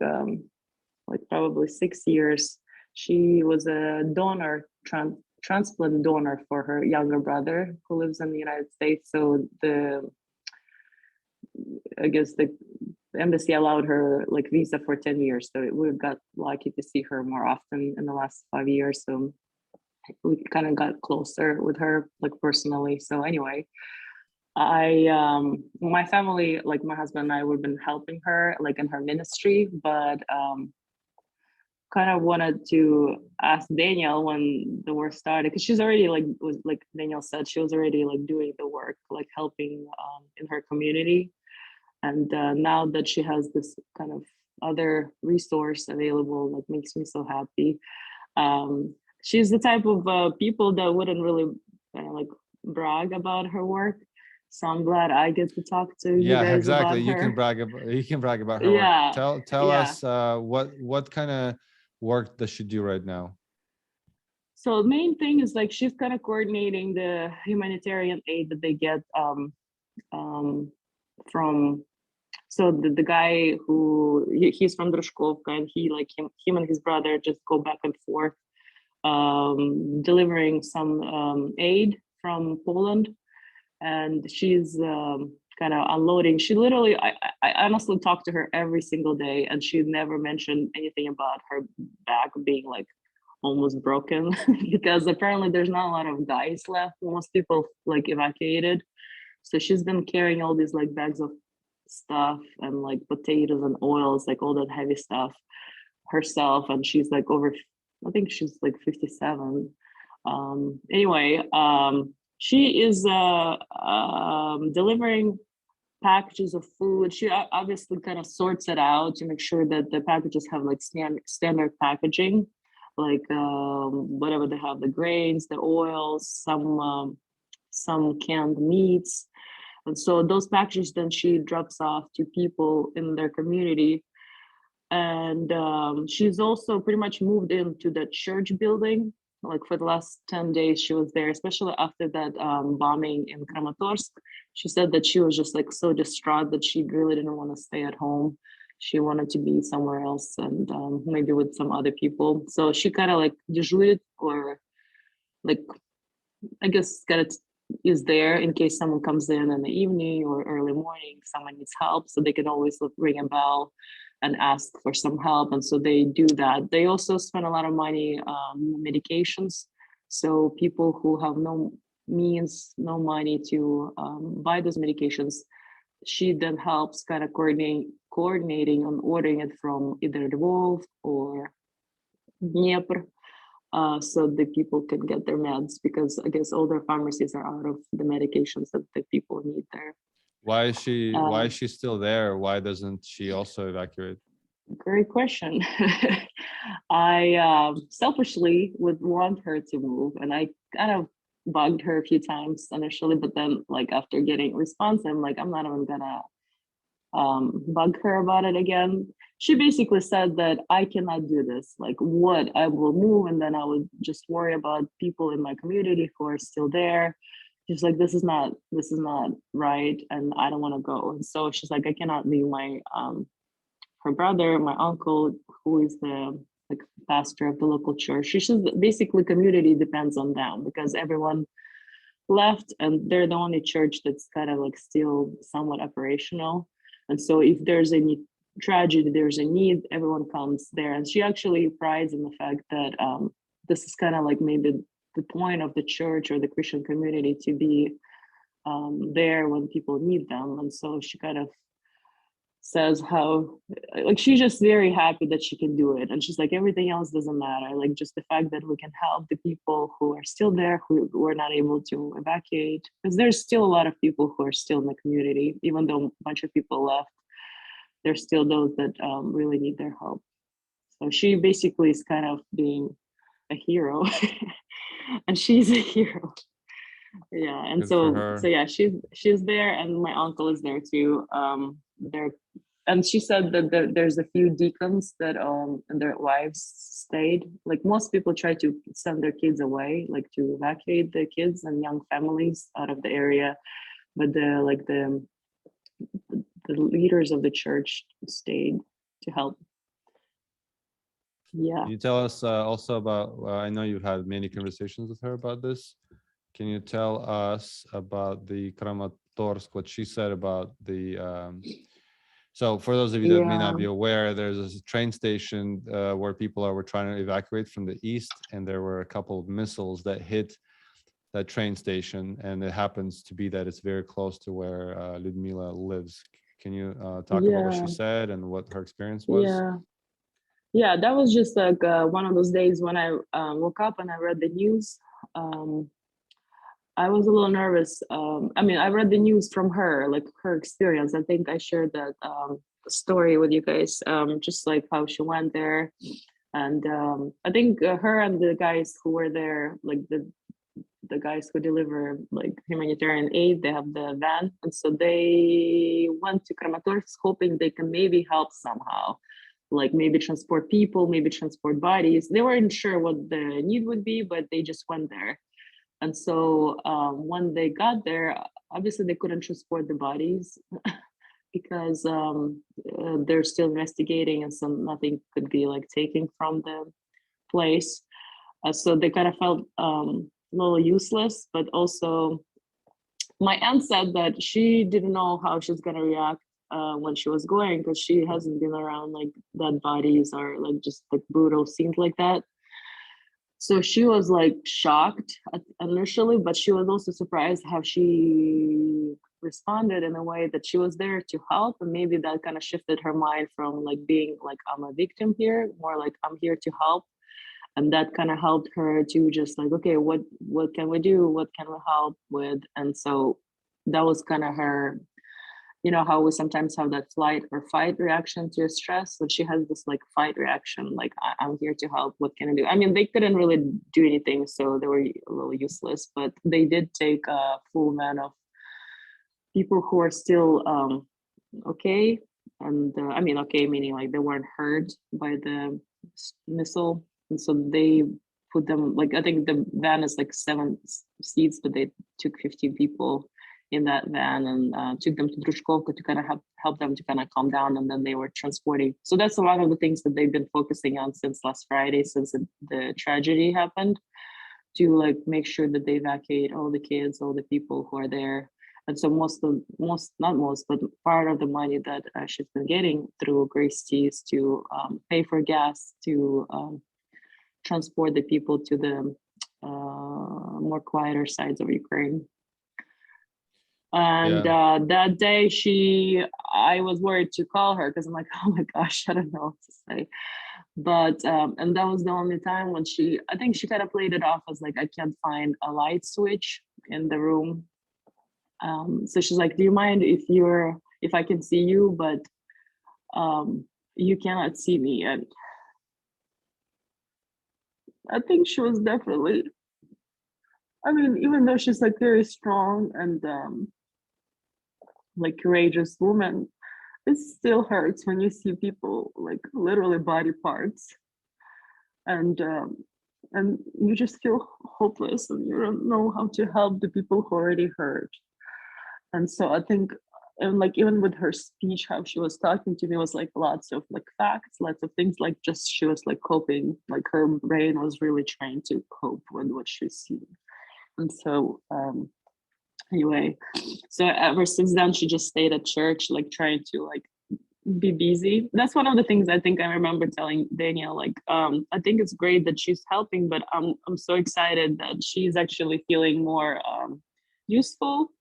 probably 6 years. She was a donor, transplant donor for her younger brother who lives in the United States. So I guess the embassy allowed her like visa for 10 years. So we got lucky to see her more often in the last 5 years. So we kind of got closer with her like personally. So anyway, my family, like my husband and I, we've been helping her like in her ministry, but kind of wanted to ask Daniel when the war started, because she's already like, was like Daniel said, she was already like doing the work, like helping in her community. And now that she has this kind of other resource available, like makes me so happy. She's the type of people that wouldn't really like brag about her work. So I'm glad I get to talk to you guys exactly. about her. You can brag about her Yeah. work. Tell Yeah. us what kind of work does she do right now? So the main thing is like she's kind of coordinating the humanitarian aid that they get from. So the guy who he's from Drushkovka, and he like him and his brother just go back and forth delivering some aid from Poland, and she's kind of unloading. She literally, I honestly talk to her every single day, and she never mentioned anything about her back being like almost broken because apparently there's not a lot of guys left. Most people like evacuated, so she's been carrying all these like bags of stuff and like potatoes and oils, like all that heavy stuff herself, and she's like over, I think she's like 57. Anyway, she is delivering packages of food. She obviously kind of sorts it out to make sure that the packages have like standard packaging, like whatever they have, the grains, the oils, some canned meats. And so those packages then she drops off to people in their community. And she's also pretty much moved into the church building. Like for the last 10 days, she was there, especially after that bombing in Kramatorsk. She said that she was just like so distraught that she really didn't want to stay at home. She wanted to be somewhere else and maybe with some other people. So she kind of like дежурит, or like, I guess kind of is there in case someone comes in the evening or early morning, someone needs help, so they can always ring a bell and ask for some help. And so they do that. They also spend a lot of money on medications. So people who have no means, no money to buy those medications, she then helps kind of coordinating on ordering it from either Lvov or Dnieper, so the people can get their meds, because I guess all their pharmacies are out of the medications that the people need there. Why is she still there? Why doesn't she also evacuate? Great question. I selfishly would want her to move, and I kind of bugged her a few times initially, but then like after getting response, I'm like, I'm not even gonna bug her about it again. She basically said that I cannot do this. Like, what, I will move and then I would just worry about people in my community who are still there. She's like, this is not right, and I don't want to go. And so she's like, I cannot leave my her brother, my uncle, who is the like pastor of the local church. She says basically community depends on them, because everyone left and they're the only church that's kind of like still somewhat operational. And so if there's any tragedy, there's a need, everyone comes there. And she actually prides in the fact that this is kind of like maybe the point of the church or the Christian community to be there when people need them. And so she kind of says how like she's just very happy that she can do it, and she's like, everything else doesn't matter, like just the fact that we can help the people who are still there, who are not able to evacuate, because there's still a lot of people who are still in the community. Even though a bunch of people left, there's still those that really need their help. So she basically is kind of being a hero and she's a hero. Yeah. And Good for so her. yeah, she's there, and my uncle is there too. They're And she said that there's a few deacons that and their wives stayed. Like most people try to send their kids away, like to evacuate the kids and young families out of the area, but the leaders of the church stayed to help. Yeah. Can you tell us also about, I know you've had many conversations with her about this. Can you tell us about the Kramatorsk, what she said about the, so for those of you that may not be aware, there's a train station where people were trying to evacuate from the east, and there were a couple of missiles that hit that train station, and it happens to be that it's very close to where Ludmila lives. Can you talk about what she said and what her experience was? Yeah, that was just like one of those days when I woke up and I read the news. I was a little nervous. I mean, I read the news from her, like her experience. I think I shared that story with you guys, just like how she went there. And I think her and the guys who were there, like the guys who deliver like humanitarian aid, they have the van. And so they went to Kramatorsk hoping they can maybe help somehow, like maybe transport people, maybe transport bodies. They weren't sure what the need would be, but they just went there. And so when they got there, obviously they couldn't transport the bodies because they're still investigating, and so nothing could be like taken from the place. So they kind of felt a little useless, but also my aunt said that she didn't know how she's gonna react when she was going, because she hasn't been around like dead bodies or like just like brutal scenes like that. So she was like shocked initially, but she was also surprised how she responded in a way that she was there to help. And maybe that kind of shifted her mind from like being like, I'm a victim here, more like I'm here to help. And that kind of helped her to just like, okay, what can we do? What can we help with? And so that was kind of her you know how we sometimes have that flight or fight reaction to stress. So she has this like fight reaction, like I'm here to help. What can I do? I mean, they couldn't really do anything, so they were a little useless. But they did take a full van of people who are still okay, and I mean okay, meaning like they weren't hurt by the missile, and so they put them like I think the van is like 7 seats, but they took 15 people in that van and took them to Drushkovka to kind of help them to kind of calm down, and then they were transporting. So that's a lot of the things that they've been focusing on since last Friday, since the tragedy happened, to like make sure that they evacuate all the kids, all the people who are there. And so not most, but part of the money that she's been getting through Grace T is to pay for gas, to transport the people to the more quieter sides of Ukraine. And that day I was worried to call her because I'm like, oh my gosh, I don't know what to say. But and that was the only time when I think she kind of played it off as like, I can't find a light switch in the room. So she's like, do you mind if I can see you, but you cannot see me? And I think she was definitely, I mean, even though she's like very strong and like courageous woman, it still hurts when you see people like literally body parts, and you just feel hopeless and you don't know how to help the people who already hurt. And so I think, and like even with her speech, how she was talking to me was like lots of like facts, lots of things, like just she was like coping, like her brain was really trying to cope with what she's seeing. And so anyway, so ever since then she just stayed at church, like trying to like be busy. That's one of the things I think I remember telling Daniel, like I think it's great that she's helping, but I'm so excited that she's actually feeling more useful.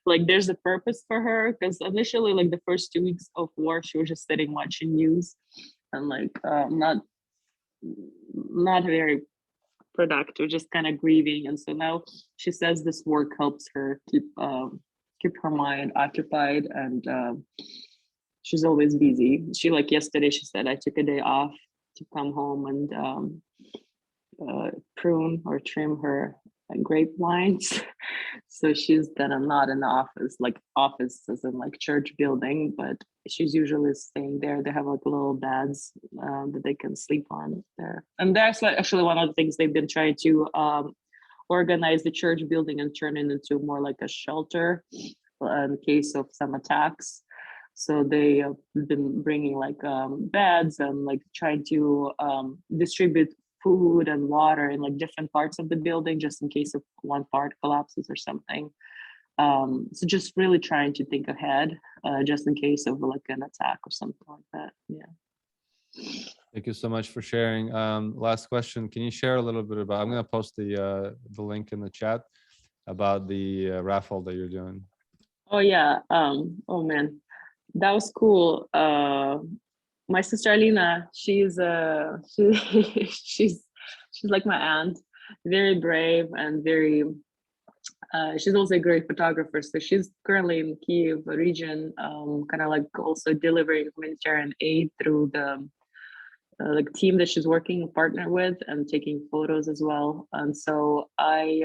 Like there's a purpose for her, because initially like the first 2 weeks of war she was just sitting watching news and like not very productive, just kind of grieving. And so now she says this work helps her keep her mind occupied, and she's always busy. She like yesterday she said, I took a day off to come home and prune or trim her grapevines. So she's then not in the office, like office as in like church building, but she's usually staying there. They have like little beds that they can sleep on there. And that's like actually one of the things they've been trying to organize the church building and turn it into more like a shelter in case of some attacks. So they have been bringing like beds and like trying to distribute food and water in like different parts of the building, just in case of one part collapses or something. So just really trying to think ahead, just in case of like an attack or something like that. Yeah. Thank you so much for sharing. Last question. Can you share a little bit about, I'm going to post the link in the chat about the raffle that you're doing. Oh yeah. Oh man, that was cool. My sister Alina, she's she's like my aunt, very brave and very she's also a great photographer. So she's currently in Kyiv region, kind of like also delivering humanitarian aid through the like team that she's working partner with and taking photos as well. And so I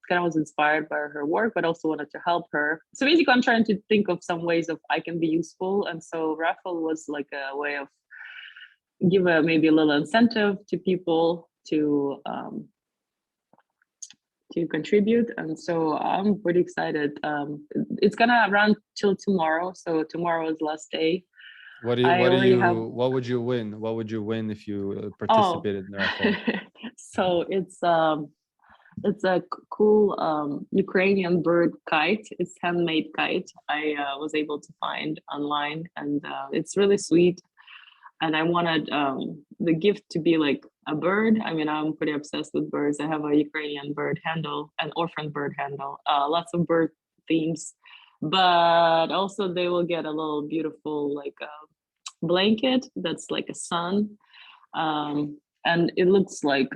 kind of was inspired by her work, but also wanted to help her. So basically I'm trying to think of some ways of I can be useful. And so raffle was like a way of give maybe a little incentive to people to contribute. And so I'm pretty excited. It's gonna run till tomorrow. So tomorrow is last day. What would you win? What would you win if you participated in the raffle? So it's a cool Ukrainian bird kite. It's handmade kite. I was able to find online, and it's really sweet. And I wanted the gift to be like a bird. I mean, I'm pretty obsessed with birds. I have a Ukrainian bird handle, an orphan bird handle, lots of bird themes. But also they will get a little beautiful like blanket that's like a sun. And it looks like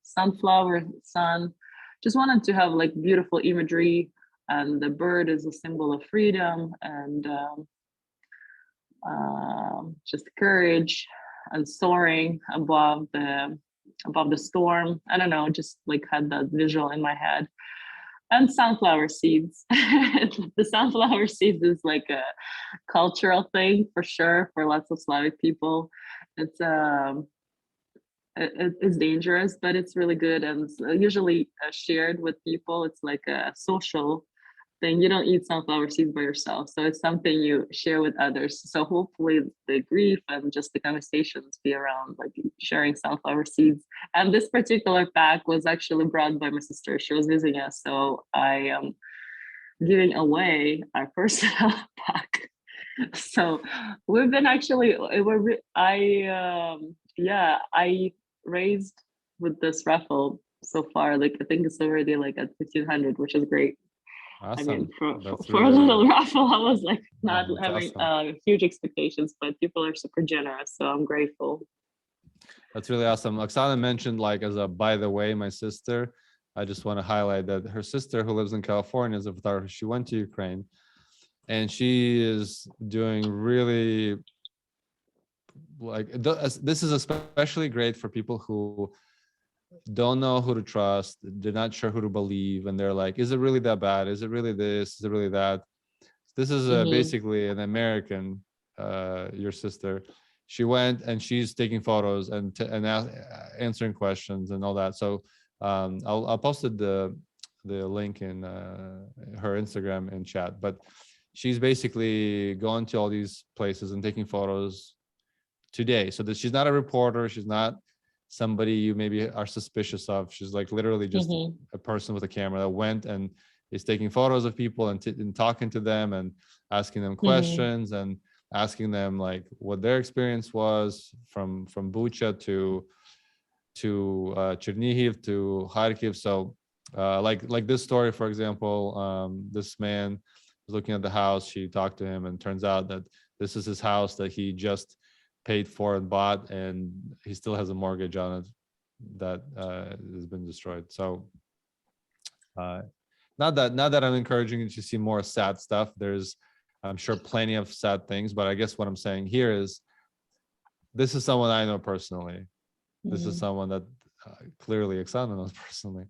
sunflower sun. Just wanted to have like beautiful imagery and the bird is a symbol of freedom and just courage and soaring above the storm. I don't know, just like had that visual in my head. And sunflower seeds. The sunflower seeds is like a cultural thing for sure for lots of Slavic people. It's it's dangerous, but it's really good and it's usually shared with people. It's like a social thing. You don't eat sunflower seeds by yourself, so it's something you share with others. So hopefully the grief and just the conversations be around like sharing sunflower seeds. And this particular pack was actually brought by my sister. She was visiting us, so I am giving away our first pack. So we've been actually I raised with this raffle so far, like I think it's already like at 1,500, which is great. I mean, Awesome. for a little raffle, I was like not That's having awesome. huge expectations, but people are super generous, so I'm grateful. That's really awesome. Oksana mentioned, like, as a by the way, my sister. I just want to highlight that her sister, who lives in California, is a photographer. She went to Ukraine, and she is doing really like this is especially great for people who don't know who to trust. They're not sure who to believe, and they're like, "Is it really that bad? Is it really this? Is it really that?" This is basically an American, your sister. She went and she's taking photos and answering questions and all that. So I'll post the link in her Instagram in chat. But she's basically going to all these places and taking photos today. So that she's not a reporter. She's not somebody you maybe are suspicious of. She's like literally just a person with a camera that went and is taking photos of people and talking to them and asking them questions and asking them like what their experience was from Bucha to Chernihiv to Kharkiv. So like this story, for example, this man was looking at the house. She talked to him, and turns out that this is his house that he just paid for and bought, and he still has a mortgage on it that has been destroyed. So not that I'm encouraging you to see more sad stuff. There's, I'm sure, plenty of sad things, but I guess what I'm saying here is this is someone I know personally. This is someone that clearly Oksana knows personally.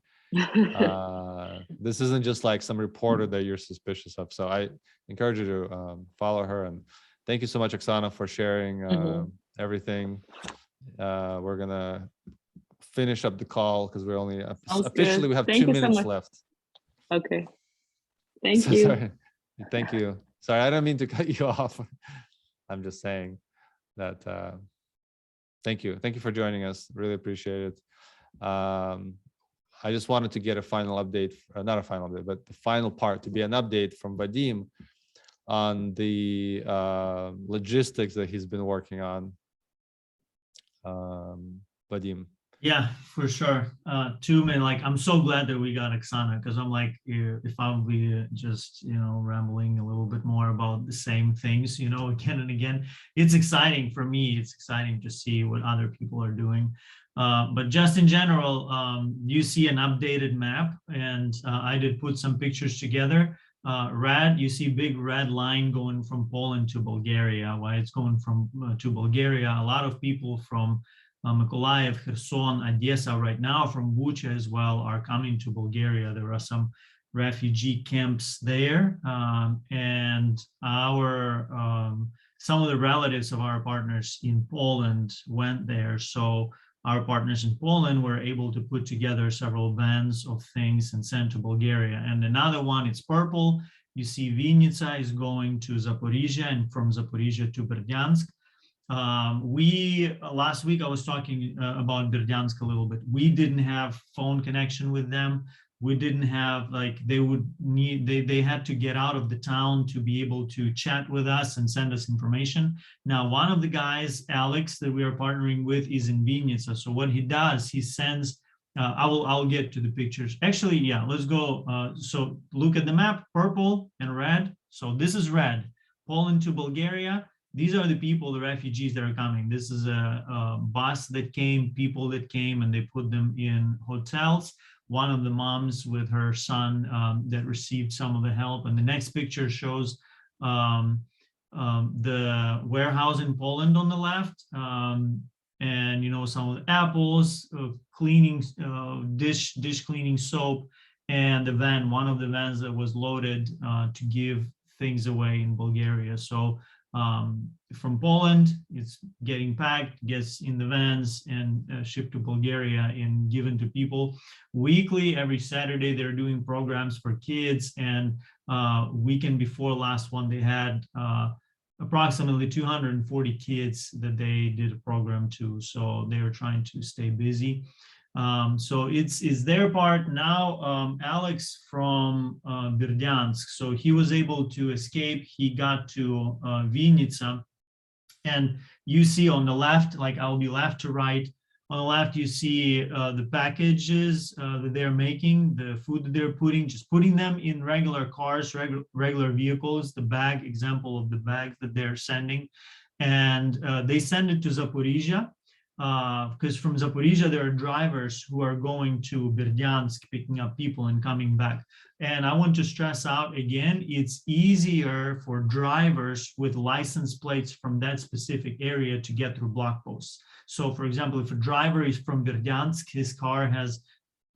This isn't just like some reporter that you're suspicious of. So I encourage you to follow her, and thank you so much, Oksana, for sharing everything. We're gonna finish up the call because we're only officially we have Thank 2 minutes so left. Okay. Thank you. Sorry. Thank you. Sorry, I don't mean to cut you off. I'm just saying that thank you. Thank you for joining us. Really appreciate it. I just wanted to get a final update, not a final update, but the final part to be an update from Vadim on the logistics that he's been working on. Vadim. Yeah, for sure. Tumen, like, I'm so glad that we got Oksana, because I'm like, if I'll be just, rambling a little bit more about the same things, again and again, it's exciting for me. It's exciting to see what other people are doing. But just in general, you see an updated map, and I did put some pictures together. You see big red line going from Poland to Bulgaria. Why it's going from to Bulgaria? A lot of people from Mykolaiv, Kherson, Odessa right now, from Bucha as well, are coming to Bulgaria. There are some refugee camps there, and some of the relatives of our partners in Poland went there. So our partners in Poland were able to put together several vans of things and send to Bulgaria. And another one, it's purple. You see Vinnytsia is going to Zaporizhia, and from Zaporizhia to Berdyansk. Last week I was talking about Berdyansk a little bit. We didn't have phone connection with them. We didn't have, like, they had to get out of the town to be able to chat with us and send us information. Now, one of the guys, Alex, that we are partnering with, is in Vinnytsia. So what he does, he sends, I'll get to the pictures. Actually, yeah, let's go. So look at the map, purple and red. So this is red, Poland to Bulgaria. these are the people, the refugees that are coming. This is a bus that came, people that came, and they put them in hotels. One of the moms with her son that received some of the help. And the next picture shows the warehouse in Poland on the left. And some of the apples, cleaning, dish cleaning soap, and the van, one of the vans that was loaded to give things away in Bulgaria. So from Poland, it's getting packed, gets in the vans and shipped to Bulgaria and given to people. Weekly, every Saturday, they're doing programs for kids. And weekend before last one, they had approximately 240 kids that they did a program to. So they were trying to stay busy. So it's their part now. Alex from Berdyansk, so he was able to escape. He got to Vinnytsia, and you see on the left, like I'll be left to right. On the left, you see the packages that they're making, the food that they're just putting them in regular cars, regular vehicles, the bag, example of the bags that they're sending. And they send it to Zaporizhia, because from Zaporizhia, there are drivers who are going to Berdyansk, picking up people and coming back. And I want to stress out again, it's easier for drivers with license plates from that specific area to get through block posts. So for example, if a driver is from Berdyansk, his car has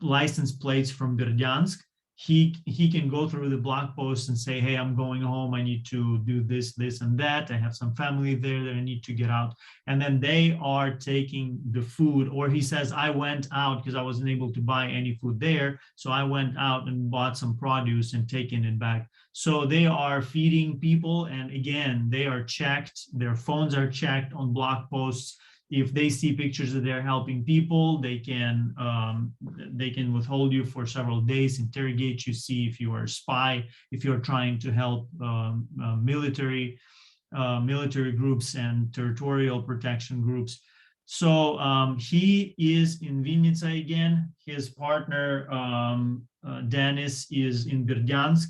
license plates from Berdyansk, he can go through the block post and say, hey, I'm going home. I need to do this, this, and that. I have some family there that I need to get out. And then they are taking the food, or he says, I went out because I wasn't able to buy any food there. So I went out and bought some produce and taken it back. So they are feeding people. And again, they are checked. Their phones are checked on block posts. If they see pictures that they're helping people, they can withhold you for several days, interrogate you, see if you are a spy, if you're trying to help military groups and territorial protection groups. So he is in Vinnytsia again. His partner Dennis is in Berdyansk,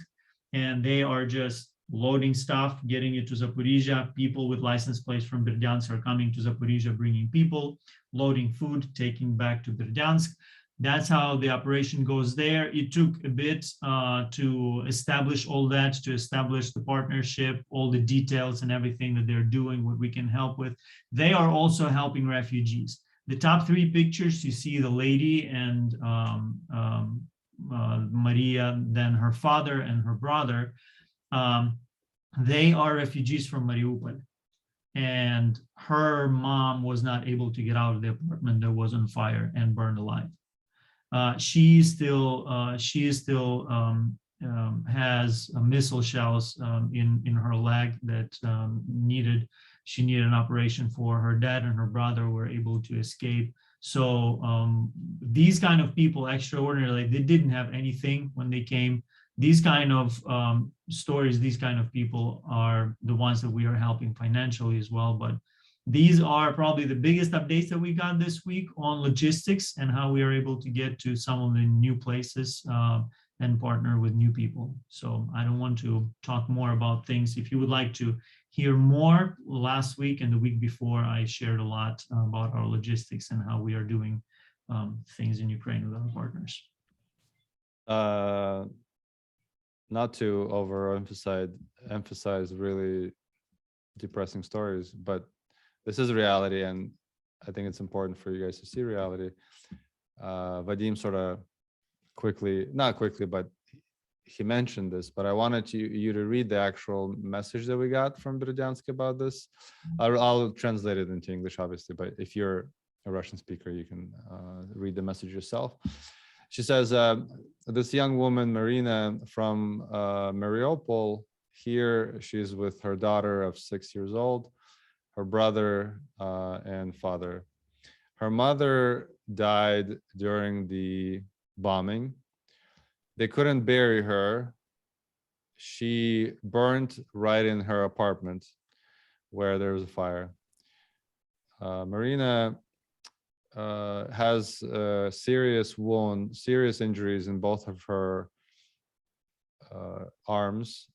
and they are just loading stuff, getting it to Zaporizhia. People with license plates from Berdyansk are coming to Zaporizhia, bringing people, loading food, taking back to Berdyansk. That's how the operation goes there. It took a bit to establish all that, to establish the partnership, all the details and everything that they're doing, what we can help with. They are also helping refugees. The top three pictures, you see the lady and Maria, then her father and her brother. They are refugees from Mariupol, and her mom was not able to get out of the apartment that was on fire and burned alive. She still has missile shells in her leg that she needed an operation for. Her dad and her brother were able to escape. So these kind of people, extraordinarily, they didn't have anything when they came. These kind of stories, these kind of people are the ones that we are helping financially as well. But these are probably the biggest updates that we got this week on logistics and how we are able to get to some of the new places and partner with new people. So I don't want to talk more about things. If you would like to hear more, last week and the week before, I shared a lot about our logistics and how we are doing things in Ukraine with our partners. Not to emphasize really depressing stories, but this is reality, and I think it's important for you guys to see reality. Vadim sort of not quickly, but he mentioned this, but I wanted you to read the actual message that we got from Berdyansk about this. I'll translate it into English, obviously, but if you're a Russian speaker, you can read the message yourself. She says, this young woman, Marina, from Mariupol, here she's with her daughter of 6 years old, her brother and father. Her mother died during the bombing. They couldn't bury her. She burned right in her apartment where there was a fire. Marina has serious injuries in both of her arms,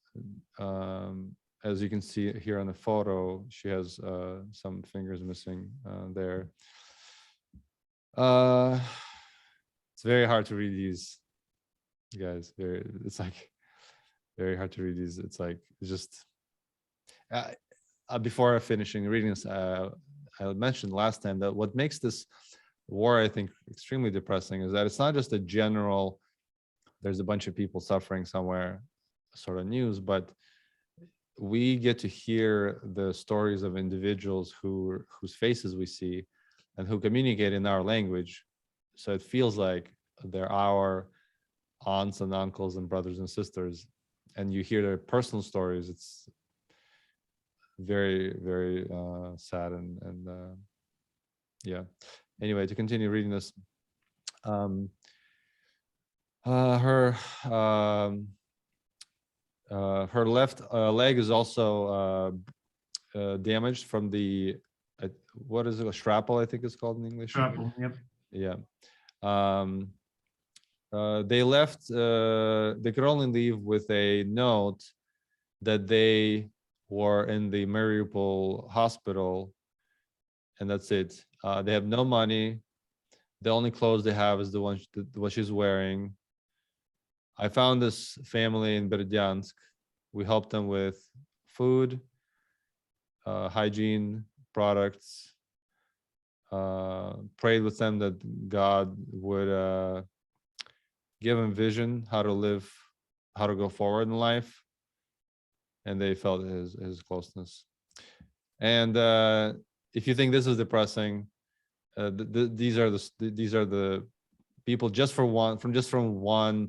as you can see here on the photo, she has some fingers missing there. It's very hard to read these, guys. It's like very hard to read these. It's like it's just before finishing reading this, I mentioned last time that what makes this war, I think, extremely depressing is that it's not just a general, there's a bunch of people suffering somewhere sort of news, but we get to hear the stories of individuals whose faces we see and who communicate in our language. So it feels like they're our aunts and uncles and brothers and sisters, and you hear their personal stories. It's very, very sad and yeah. Anyway, to continue reading this, her left leg is also damaged from the what is it, a shrapnel, I think it's called in English. Shrapnel, yep. Yeah. They left, they could only leave with a note that they were in the Mariupol hospital, and that's it. They have no money. The only clothes they have is the one what she's wearing. I found this family in Berdyansk. We helped them with food, hygiene products, prayed with them that God would give them vision, how to live, how to go forward in life. And they felt his closeness. And if you think this is depressing, these are the people just from one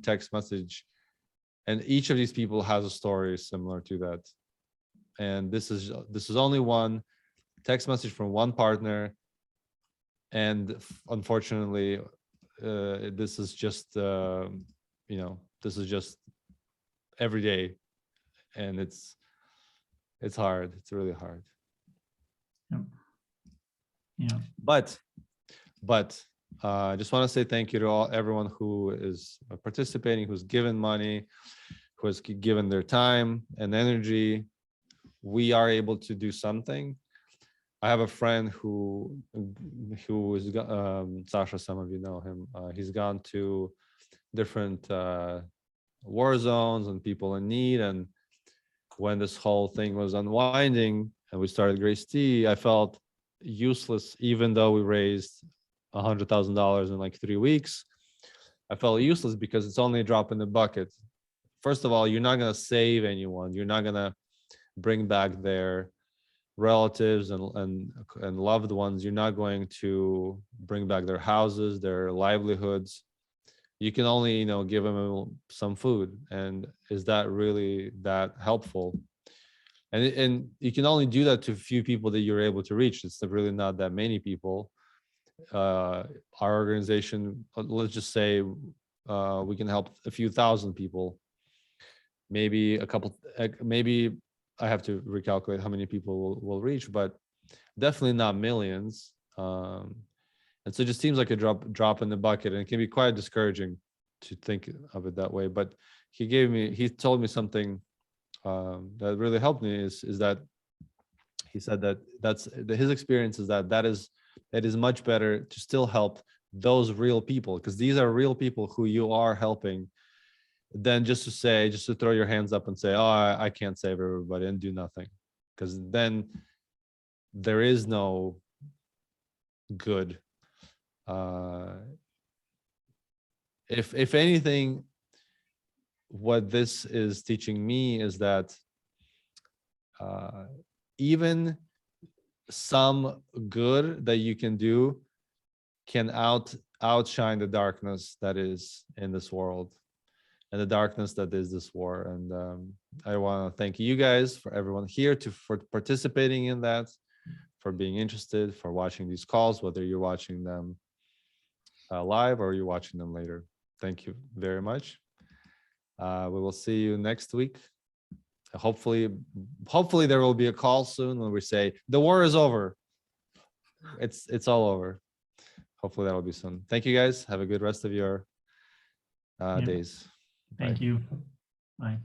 text message, and each of these people has a story similar to that. And this is only one text message from one partner, and unfortunately this is just this is just every day, and it's hard. It's really hard. Yep. Yeah. But I just want to say thank you to everyone who is participating, who's given money, who has given their time and energy. We are able to do something. I have a friend who is Sasha. Some of you know him. He's gone to different war zones and people in need. And when this whole thing was unwinding and we started Grace Tea, I felt useless, even though we raised $100,000 in like 3 weeks. I felt useless because it's only a drop in the bucket. First of all, you're not going to save anyone. You're not going to bring back their relatives and loved ones. You're not going to bring back their houses, their livelihoods. You can only, give them some food. And is that really that helpful? And you can only do that to a few people that you're able to reach. It's really not that many people. Our organization, let's just say we can help a few thousand people, maybe a couple, maybe I have to recalculate how many people will reach, but definitely not millions. And so it just seems like a drop in the bucket, and it can be quite discouraging to think of it that way. But he told me something that really helped me is that he said that his experience is that it is much better to still help those real people, because these are real people who you are helping, than just to throw your hands up and say, oh, I can't save everybody, and do nothing, because then there is no good. If anything, what this is teaching me is that even some good that you can do can outshine the darkness that is in this world and the darkness that is this war. And I want to thank you guys, for everyone here, for participating in that, for being interested, for watching these calls, whether you're watching them live or you're watching them later. Thank you very much. We will see you next week. Hopefully there will be a call soon when we say the war is over. It's all over. Hopefully that'll be soon. Thank you guys. Have a good rest of your days. Thank you. Bye.